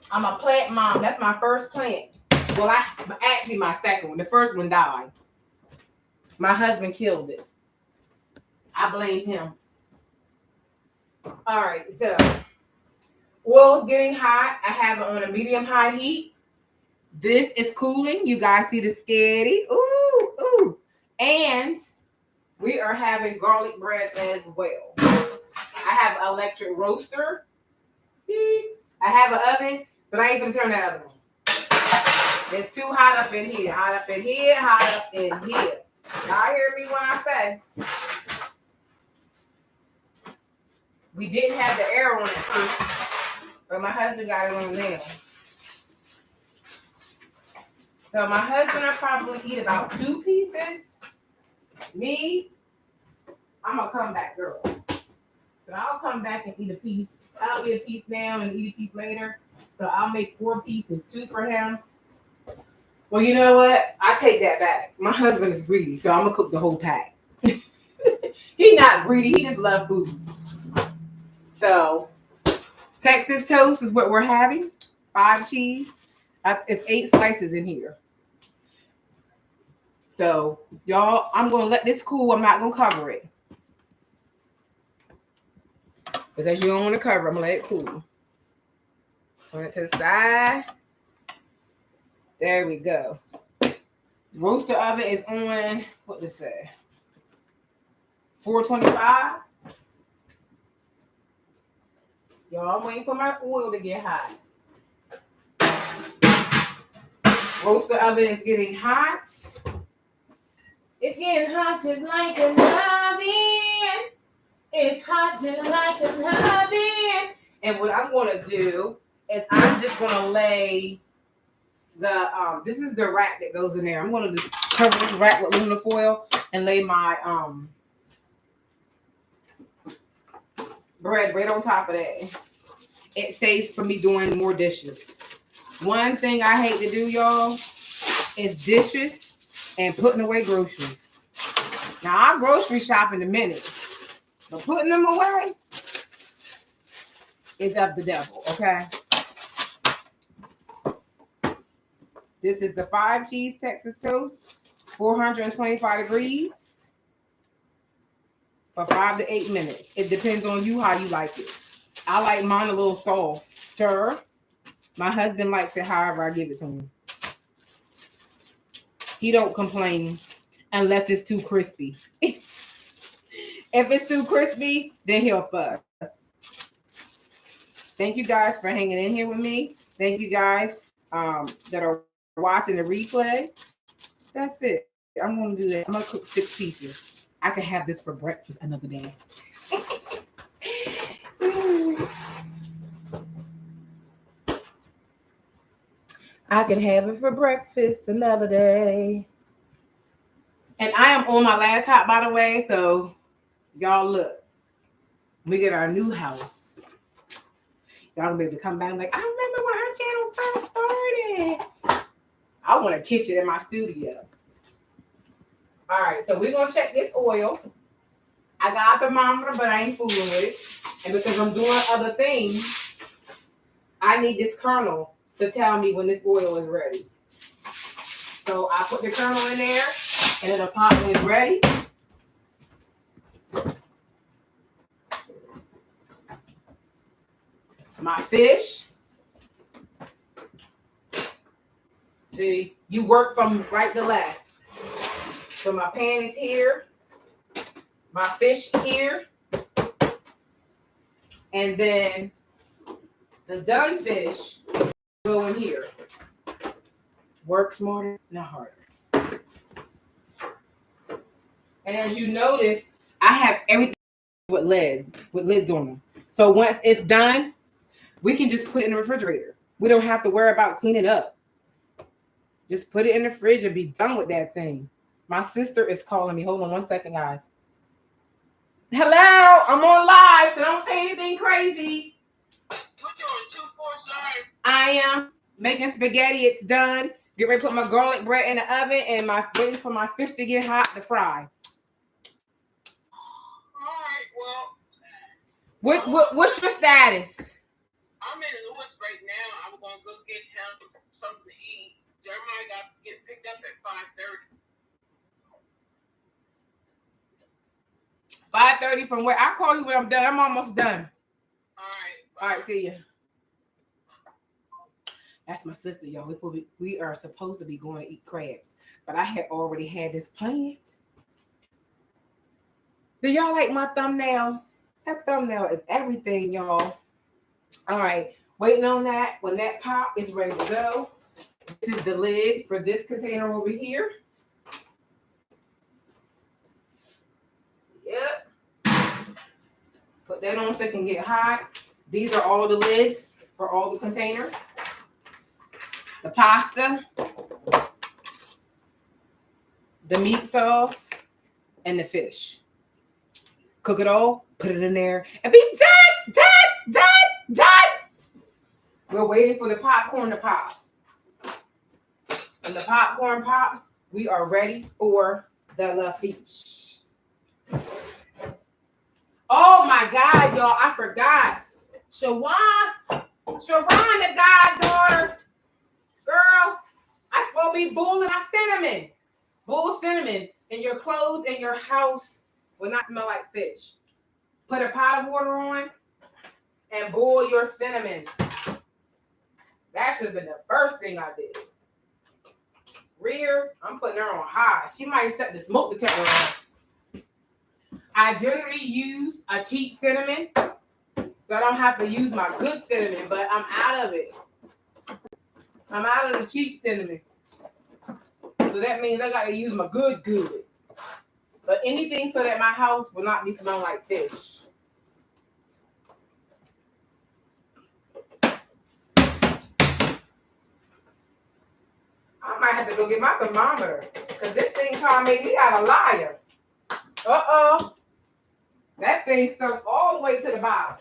Speaker 1: I'm a plant mom. That's my first plant. Well, actually my second one. The first one died. My husband killed it. I blame him. All right, so oil's getting hot. I have it on a medium-high heat. This is cooling. You guys see the spaghetti? Ooh, ooh. And we are having garlic bread as well. I have an electric roaster. I have an oven, but I ain't gonna turn the oven on. It's too hot up in here. Hot up in here, hot up in here. Y'all hear me when I say? We didn't have the air on it first, but my husband got it on now. So my husband will probably eat about 2 pieces. Me, I'm gonna come back, girl. So I'll come back and eat a piece. I'll eat a piece now and eat a piece later. So I'll make 4 pieces, 2 for him. Well, you know what? I take that back. My husband is greedy, so I'm gonna cook the whole pack. He's not greedy, he just loves food. So Texas toast is what we're having. 5 cheese. It's 8 slices in here. So y'all, I'm gonna let this cool. I'm not gonna cover it. Because you don't want to cover, I'm gonna let it cool. Turn it to the side. There we go. Roaster oven is on, what does it say? 425. Y'all, I'm waiting for my oil to get hot. Roaster oven is getting hot. It's getting hot just like an oven. It's hot just like an oven. And what I'm gonna do is I'm just gonna lay the this is the rack that goes in there. I'm gonna just cover this rack with aluminum foil and lay my bread right on top of that. It saves for me doing more dishes. One thing I hate to do, y'all, is dishes and putting away groceries. Now I grocery shop in a minute, but putting them away is of the devil, okay? This is the 5 cheese Texas toast, 425 degrees for 5 to 8 minutes. It depends on you how you like it. I like mine a little softer. My husband likes it however I give it to him. He don't complain unless it's too crispy. If it's too crispy, then he'll fuss. Thank you guys for hanging in here with me. Thank you guys that are watching the replay. That's it. I'm going to do that. I'm going to cook 6 pieces. I could have this for breakfast another day. I can have it for breakfast another day. And I am on my laptop, by the way, so y'all look. When we get our new house, y'all gonna be able to come back and like, I remember when her channel first started. I want a kitchen in my studio. All right, so we're gonna check this oil. I got a thermometer, but I ain't fooling with it. And because I'm doing other things, I need this kernel to tell me when this oil is ready. So I put the kernel in there, and then the pot is ready. My fish. See, you work from right to left. So my pan is here. My fish here. And then the done fish go in here. Work smarter, not harder. And as you notice, I have everything with lids on them. So once it's done, we can just put it in the refrigerator. We don't have to worry about cleaning up. Just put it in the fridge and be done with that thing. My sister is calling me. Hold on 1 second, guys. Hello, I'm on live, so don't say anything crazy.
Speaker 2: What doing? 2-4
Speaker 1: I am making spaghetti. It's done. Get ready to put my garlic bread in the oven and waiting for my fish to get hot to fry.
Speaker 2: All right, well.
Speaker 1: What's your status?
Speaker 2: I'm in Lewis right now. I'm going to go get him something to eat. Jeremiah got to get picked up at 5:30.
Speaker 1: 5:30 from where? I'll call you when I'm done. I'm almost done.
Speaker 2: All right.
Speaker 1: All right, see ya. That's my sister, y'all. We are supposed to be going to eat crabs, but I had already had this planned. Do y'all like my thumbnail? That thumbnail is everything, y'all. All right, waiting on that. When that pop is ready to go, this is the lid for this container over here. Yep. Put that on so it can get hot. These are all the lids for all the containers. The pasta, the meat sauce, and the fish. Cook it all, put it in there, and be done. We're waiting for the popcorn to pop. When the popcorn pops, we are ready for the fish. Oh my God, y'all, I forgot. Sharon, the goddaughter. Girl, I supposed to be boiling my cinnamon. Boil cinnamon in your clothes and your house will not smell like fish. Put a pot of water on and boil your cinnamon. That should have been the first thing I did. Rear, I'm putting her on high. She might set the smoke detector on. I generally use a cheap cinnamon, so I don't have to use my good cinnamon, but I'm out of it. I'm out of the cheap cinnamon. So that means I got to use my good. But anything so that my house will not be smelling like fish. I might have to go get my thermometer because this thing trying to make me out a liar. Uh-oh. That thing stuck all the way to the bottom.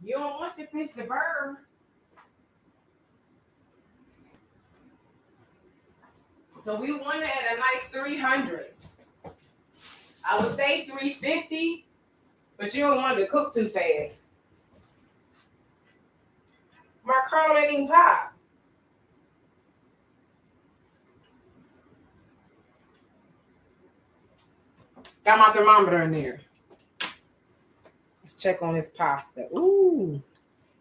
Speaker 1: You don't want your fish to burn. So we want it at a nice 300. I would say 350, but you don't want it to cook too fast. My kernel ain't even pop. Got my thermometer in there. Let's check on this pasta. Ooh.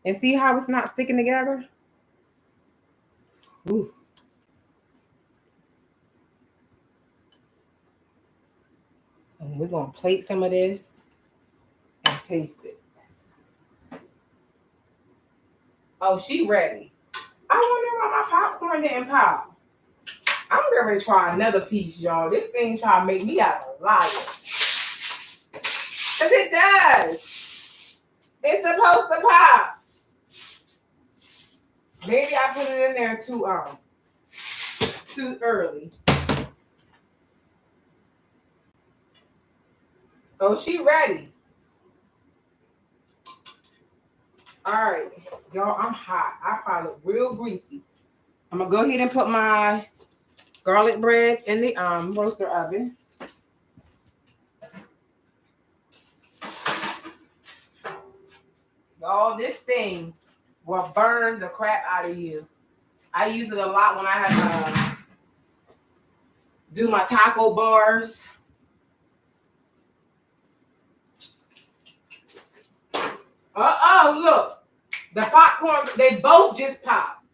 Speaker 1: And see how it's not sticking together? Ooh. And we're going to plate some of this and taste it. Oh, she ready. I wonder why my popcorn didn't pop. I'm going to try another piece, y'all. This thing trying to make me out a liar. Because it does. It's supposed to pop. Maybe I put it in there too early. Oh, she ready. All right, y'all, I'm hot. I probably look real greasy. I'm going to go ahead and put my garlic bread in the roaster oven. Y'all, this thing will burn the crap out of you. I use it a lot when I have to do my taco bars. Uh-oh, look. The popcorn, they both just popped.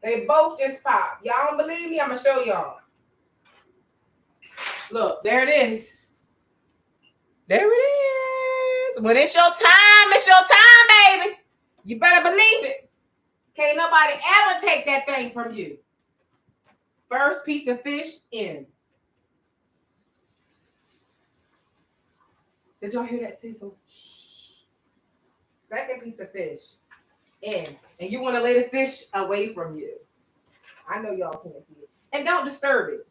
Speaker 1: They both just popped. Y'all don't believe me? I'm going to show y'all. Look, there it is. There it is. When it's your time, baby. You better believe it. Can't nobody ever take that thing from you. First piece of fish in. Did y'all hear that sizzle? Second piece of fish in. And you want to lay the fish away from you. I know y'all can't see it. And don't disturb it.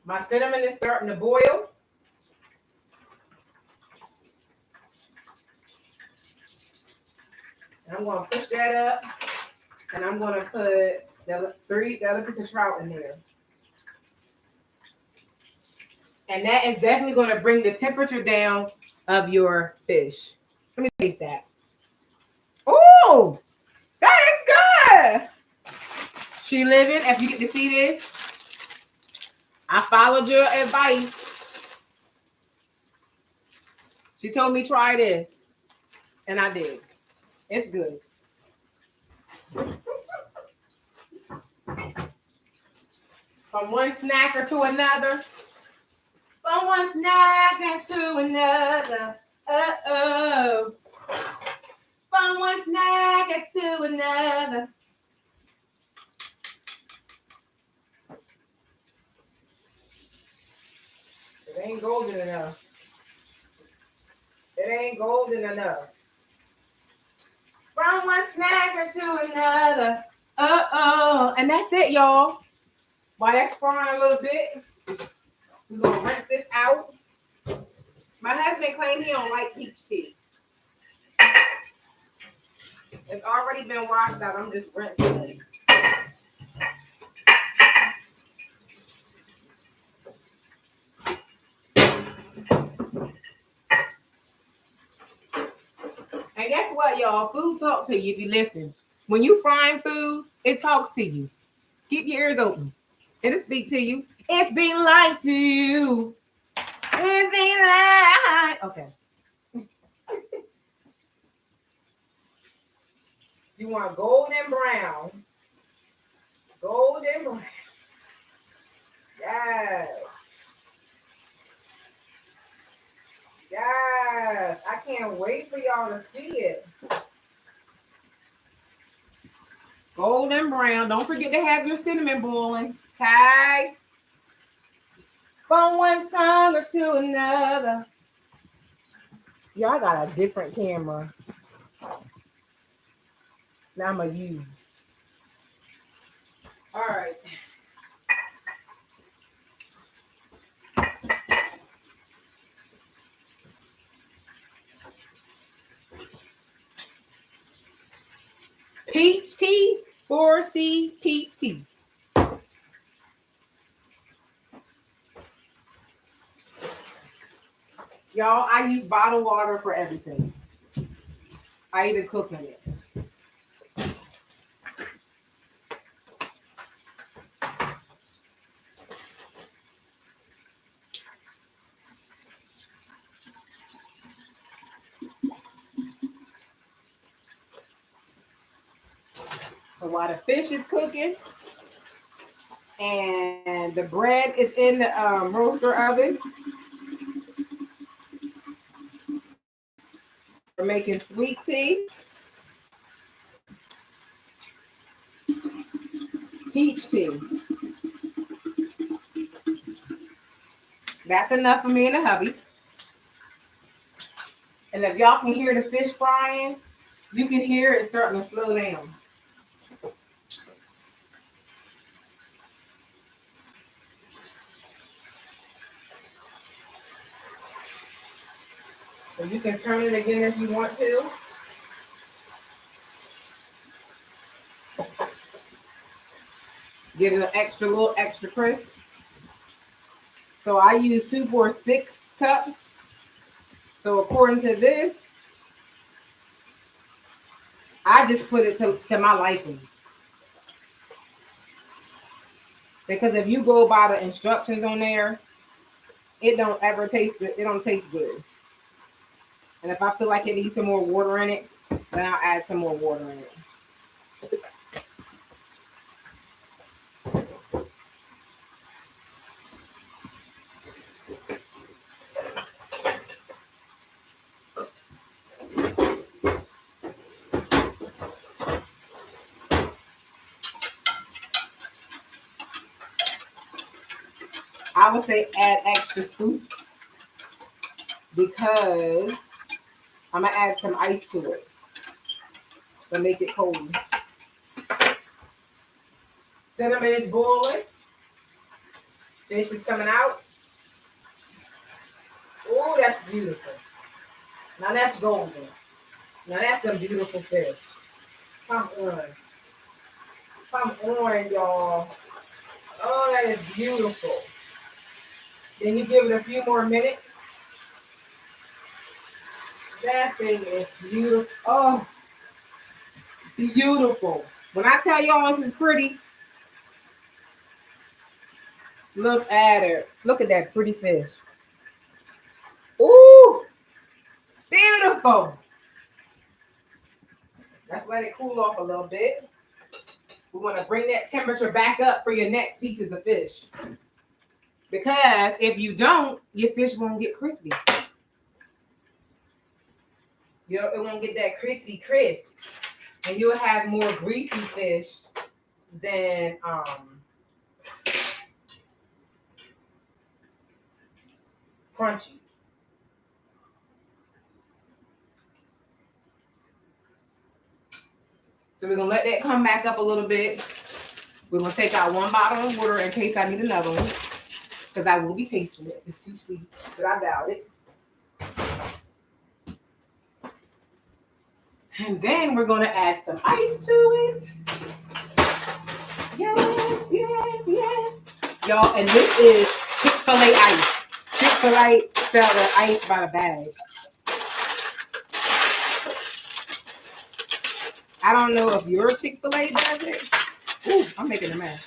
Speaker 1: My cinnamon is starting to boil. And I'm going to push that up. And I'm going to put the other piece of trout in there. And that is definitely going to bring the temperature down of your fish. Let me taste that. Ooh, that is good. She living. If you get to see this, I followed your advice. She told me try this. And I did. It's good. From one snacker to another. From one snacker to another. Uh-oh. From one snacker to another. It ain't golden enough. It ain't golden enough. From one snacker to another. Uh-oh. And that's it, y'all. While that's frying a little bit, we're going to rinse this out. My husband claims he don't like peach tea. It's already been washed out. I'm just rinsing it. And guess what, y'all? Food talks to you if you listen. When you frying food, it talks to you. Keep your ears open. It'll speak to you. It's being lied to you. It's being lied. Okay. You want golden brown. Golden brown. Yes. Yes. I can't wait for y'all to see it. Golden around. Don't forget to have your cinnamon boiling. Okay? From one color to another. Y'all got a different camera. Now I'm going to use. All right. Peach tea, 4C peach tea. Y'all, I use bottled water for everything. I even cook in it. So while the fish is cooking and the bread is in the roaster oven, we're making sweet tea, peach tea. That's enough for me and the hubby. And if y'all can hear the fish frying, you can hear it starting to slow down. So you can turn it again if you want to. Get it an little extra crisp. So I use 2 for 6 cups. So according to this, I just put it to my liking. Because if you go by the instructions on there, it don't ever taste good. It don't taste good. And if I feel like it needs some more water in it, then I'll add some more water in it. I would say add extra scoops because I'm going to add some ice to it to make it cold. Cinnamon is boiling. Fish is coming out. Oh, that's beautiful. Now that's golden. Now that's a beautiful fish. Come on. Come on, y'all. Oh, that is beautiful. Then you give it a few more minutes. That thing is beautiful. Oh, beautiful. When I tell y'all this is pretty, look at it. Look at that pretty fish. Ooh, beautiful. Let's let it cool off a little bit. We want to bring that temperature back up for your next pieces of fish. Because if you don't, your fish won't get crispy. You know, it won't get that crispy crisp. And you'll have more greasy fish than crunchy. So we're going to let that come back up a little bit. We're going to take out 1 bottle of water in case I need another one. Because I will be tasting it. It's too sweet. But I doubt it. And then we're going to add some ice to it. Yes, yes, yes. Y'all, and this is Chick-fil-A ice. Chick-fil-A sell their ice by the bag. I don't know if your Chick-fil-A does it. Ooh, I'm making a mess.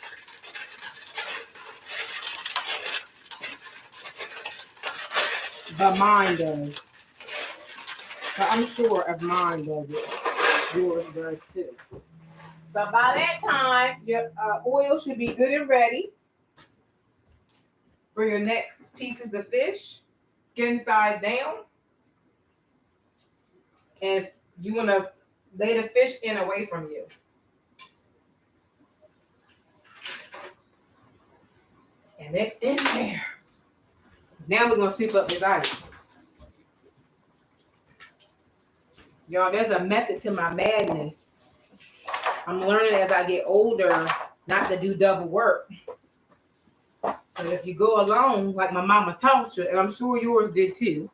Speaker 1: But mine does. So I'm sure if mine does it, yours does too. So by that time, your oil should be good and ready for your next pieces of fish, skin side down. And you want to lay the fish in away from you. And it's in there. Now we're going to sweep up this ice. Y'all, there's a method to my madness. I'm learning as I get older not to do double work. So if you go along, like my mama taught you, and I'm sure yours did too,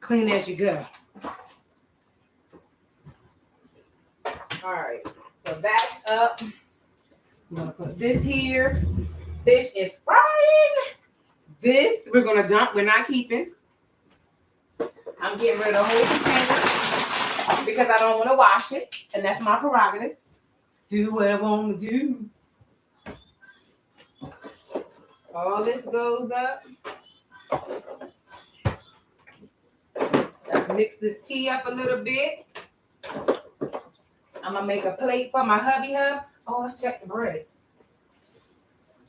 Speaker 1: clean as you go. All right, so that's up. I'm gonna put this here. Fish is frying. This we're gonna dump. We're not keeping. I'm getting rid of the whole container because I don't want to wash it, and that's my prerogative. Do what I want to do. All this goes up. Let's mix this tea up a little bit. I'm gonna make a plate for my hubby hub. Oh, let's check the bread.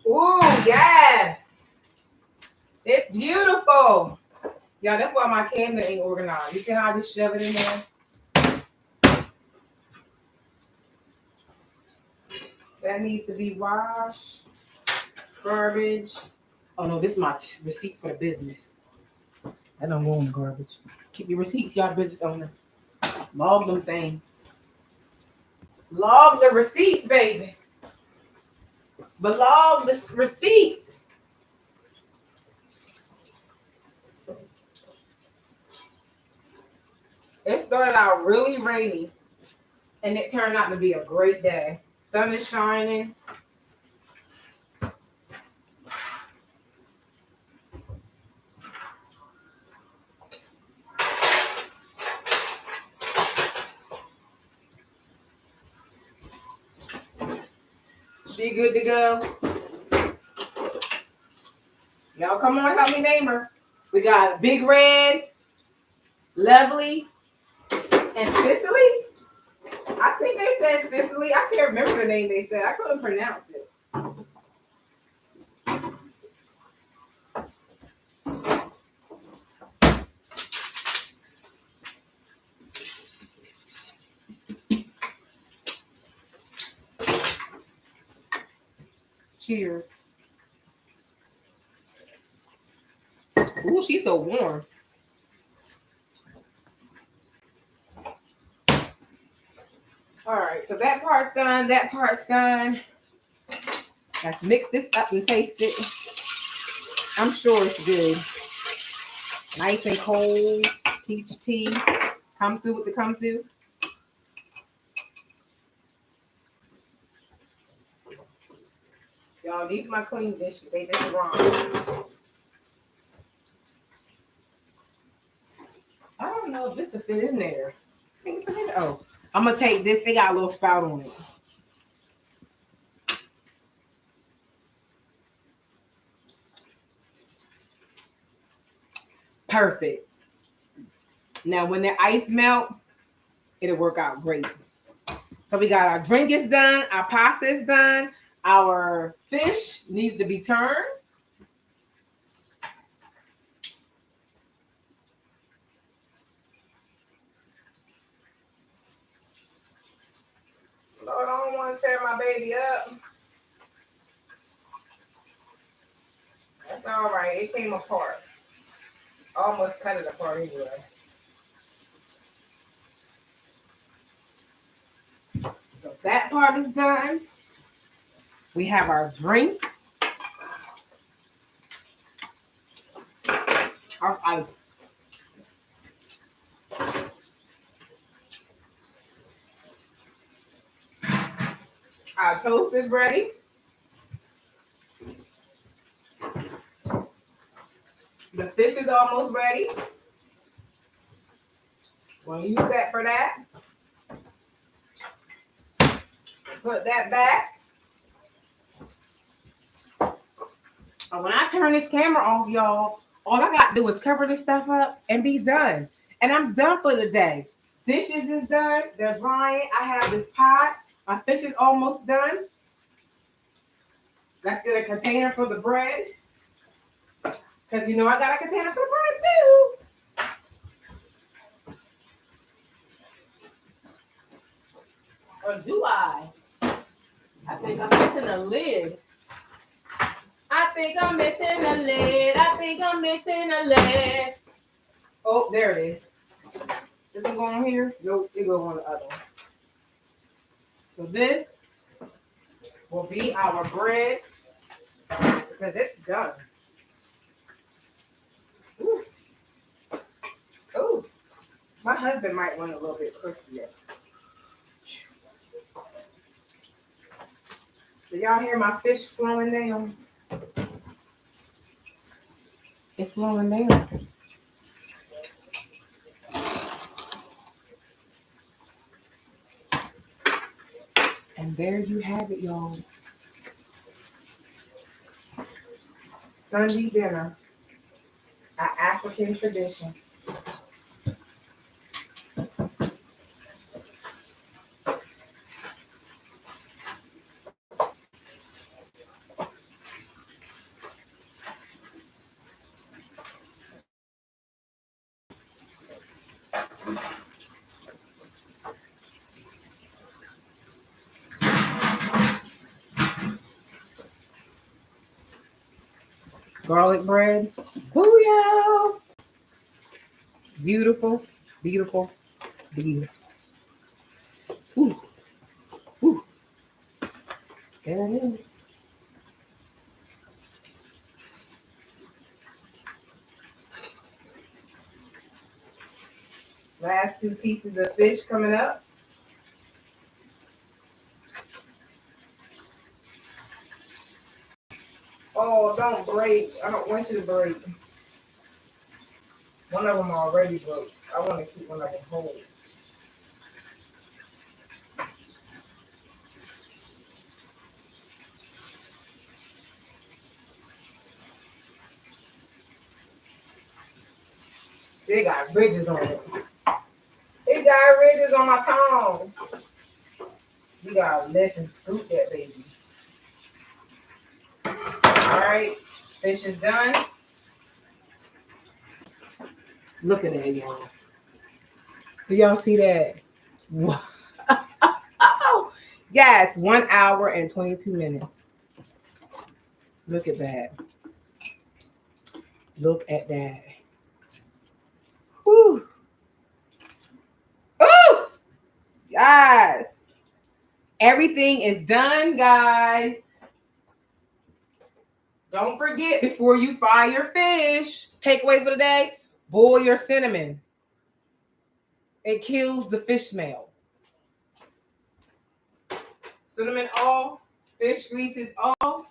Speaker 1: Ooh, yes. It's beautiful. Y'all, that's why my cabinet ain't organized. You see how I just shove it in there? That needs to be washed. Garbage. Oh no, this is my receipt for the business. I don't go in the garbage. Keep your receipts, y'all business owner. Log them things. Log the receipts, baby. But log the receipts. It started out really rainy, and it turned out to be a great day. Sun is shining. She good to go. Y'all come on, help me name her. We got Big Red, Lovely, and Cicely. I think they said Cicely. I can't remember the name they said. I couldn't pronounce it. Cheers. Ooh, she's so warm. All right, so that part's done. That part's done. Let's mix this up and taste it. I'm sure it's good. Nice and cold. Peach tea. Come through with the come through. Y'all, these are my clean dishes. They just wrong. I don't know if this will fit in there. I think it's in there. Oh, I'm going to take this. They got a little spout on it. Perfect. Now, when the ice melt, it'll work out great. So we got our drink is done. Our pasta is done. Our fish needs to be turned. Lord, I don't want to tear my baby up. That's all right. It came apart. Almost cut it apart anyway. So that part is done. We have our drink. Our ice. Our toast is ready. The fish is almost ready. We'll use that for that. Put that back. And when I turn this camera off, y'all, all I got to do is cover this stuff up and be done. And I'm done for the day. Dishes is done. They're drying. I have this pot. My fish is almost done. Let's get a container for the bread. Because you know I got a container for the bread too. Or do I? I think I'm missing a lid. I think I'm missing a lid. I think I'm missing a lid. Oh, there it is. Does it go on here? Nope, it goes on the other one. So this will be our bread because it's done. Ooh. Ooh. My husband might want a little bit crispier. Do y'all hear my fish slowing down? It's slowing down. And there you have it, y'all. Sunday dinner, an African tradition. Garlic bread. Booyah! Beautiful, beautiful, beautiful. Ooh, ooh. There it is. Last 2 pieces of fish coming up. Oh, don't break. I don't want you to break. One of them already broke. I want to keep one of them whole. They got ridges on it. It got ridges on my tongue. We gotta let them scoop that baby. Alright, fish is done. Look at that, y'all. Do y'all see that? Wow. Yes, 1 hour and 22 minutes. Look at that. Look at that. Whew. Ooh! Yes. Everything is done, guys. Don't forget, before you fry your fish, takeaway for the day, boil your cinnamon. It kills the fish smell. Cinnamon off, fish grease is off.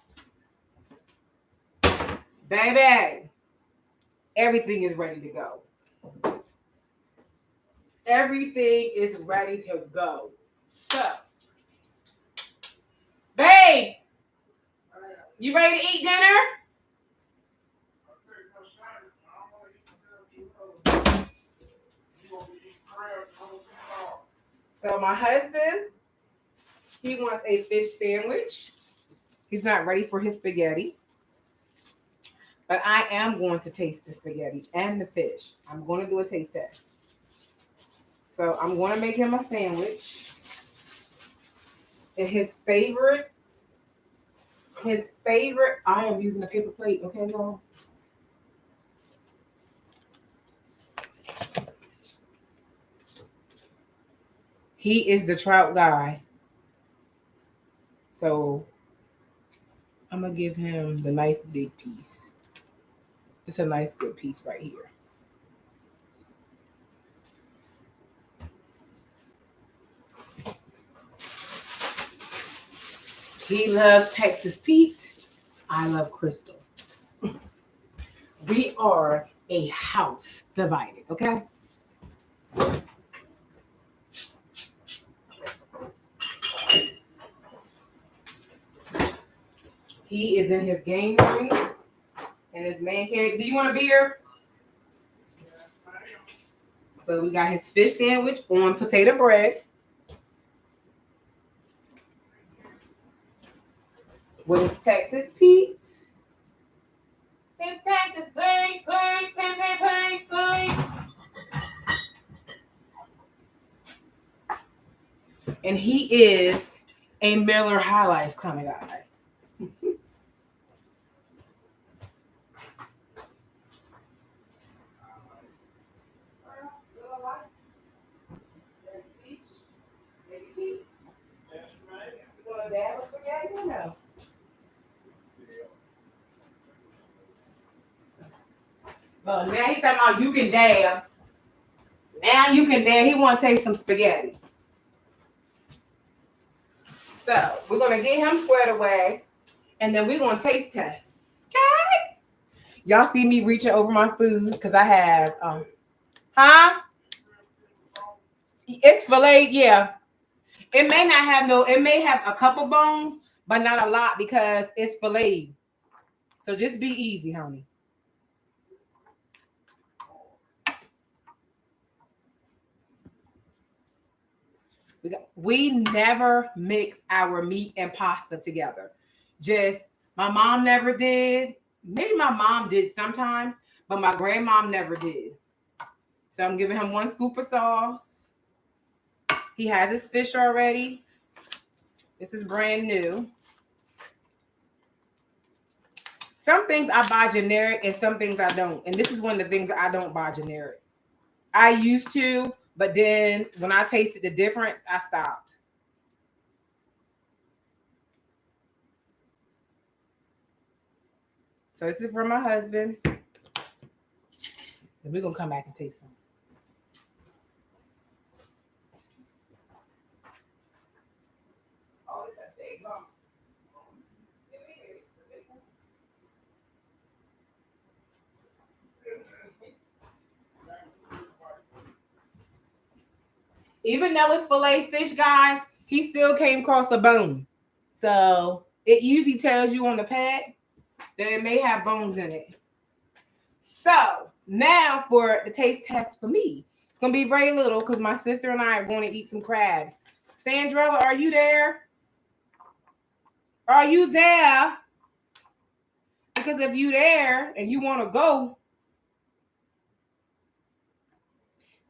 Speaker 1: Baby, everything is ready to go. Everything is ready to go. So, babe, you ready to eat dinner? So my husband, he wants a fish sandwich. He's not ready for his spaghetti. But I am going to taste the spaghetti and the fish. I'm going to do a taste test. So I'm going to make him a sandwich. And his favorite, I am using a paper plate, okay, y'all? He is the trout guy. So I'm going to give him the nice big piece. It's a nice good piece right here. He loves Texas Pete. I love Crystal. We are a house divided, okay? He is in his game room in his man cave. Do you want a beer? So we got his fish sandwich on potato bread with his Texas Pete. His Texas Pete, Pete. And he is a Miller High Life kind of guy. Well, now he's talking about you can dab. Now you can dab. He want to taste some spaghetti. So we're gonna get him squared away, and then we're gonna taste test. Okay? Y'all see me reaching over my food because I have, huh? It's filet, yeah. It may not have no. It may have a couple bones, but not a lot because it's filet. So just be easy, honey. We never mix our meat and pasta together. Just my mom never did. Maybe my mom did sometimes, but my grandmom never did. So I'm giving him 1 scoop of sauce. He has his fish already. This is brand new. Some things I buy generic and some things I don't. And this is one of the things that I don't buy generic. I used to, but then when I tasted the difference, I stopped. So this is for my husband. Then we're going to come back and taste some. Even though it's filet fish, guys, he still came across a bone. So it usually tells you on the pack that it may have bones in it. So now for the taste test for me. It's going to be very little because my sister and I are going to eat some crabs. Sandra, are you there? Are you there? Because if you there and you want to go,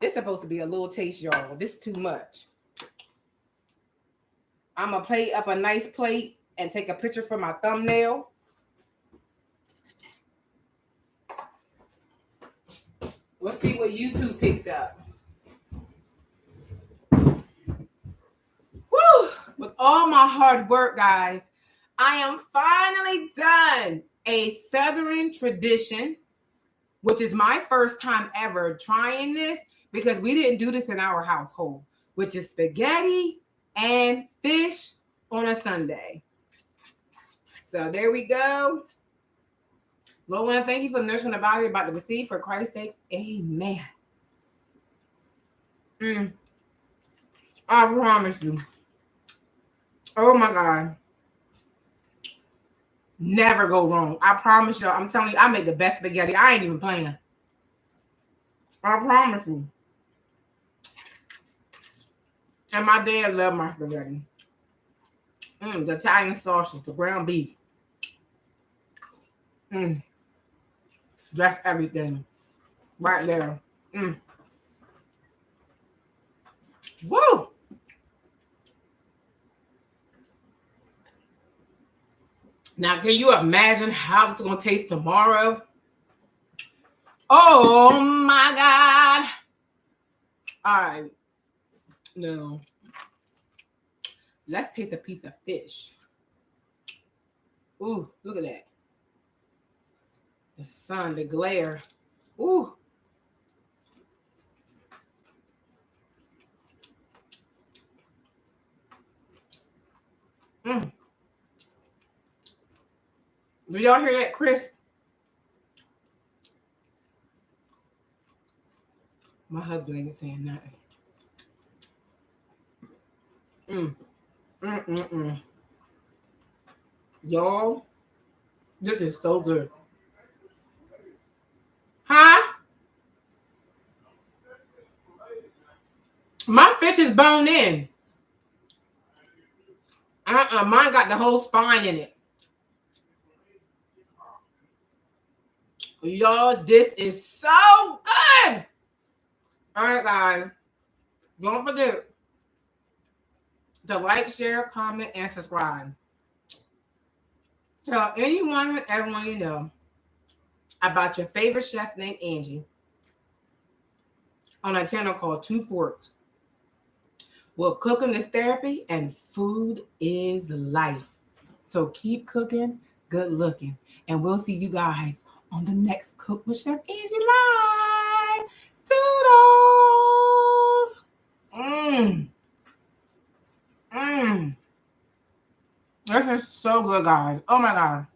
Speaker 1: this is supposed to be a little taste, y'all. This is too much. I'm going to plate up a nice plate and take a picture for my thumbnail. Let's see what YouTube picks up. Woo! With all my hard work, guys, I am finally done a Southern tradition, which is my first time ever trying this because we didn't do this in our household, which is spaghetti and fish on a Sunday. So there we go. Lord, I thank you for the nourishment of the body about to receive for Christ's sake. Amen. I promise you. Oh my God. Never go wrong. I promise y'all. I'm telling you, I make the best spaghetti. I ain't even playing. I promise you. And my dad loved my spaghetti. The Italian sausage, the ground beef. That's everything. Right there. Woo! Now, can you imagine how it's going to taste tomorrow? Oh, my God. All right. No. Let's taste a piece of fish. Ooh, look at that. The sun, the glare. Ooh. Do y'all hear that, Chris? My husband ain't saying nothing. Y'all, this is so good. Huh? My fish is boned in. Mine got the whole spine in it. Y'all, this is so good. All right, guys. Don't forget to like, share, comment, and subscribe. Tell anyone and everyone you know about your favorite chef named Angie on a channel called Two Forks. Well, cooking is therapy and food is life. So keep cooking, good looking. And we'll see you guys on the next Cook with Chef Angie Live. Toodles! This is so good, guys. Oh my God.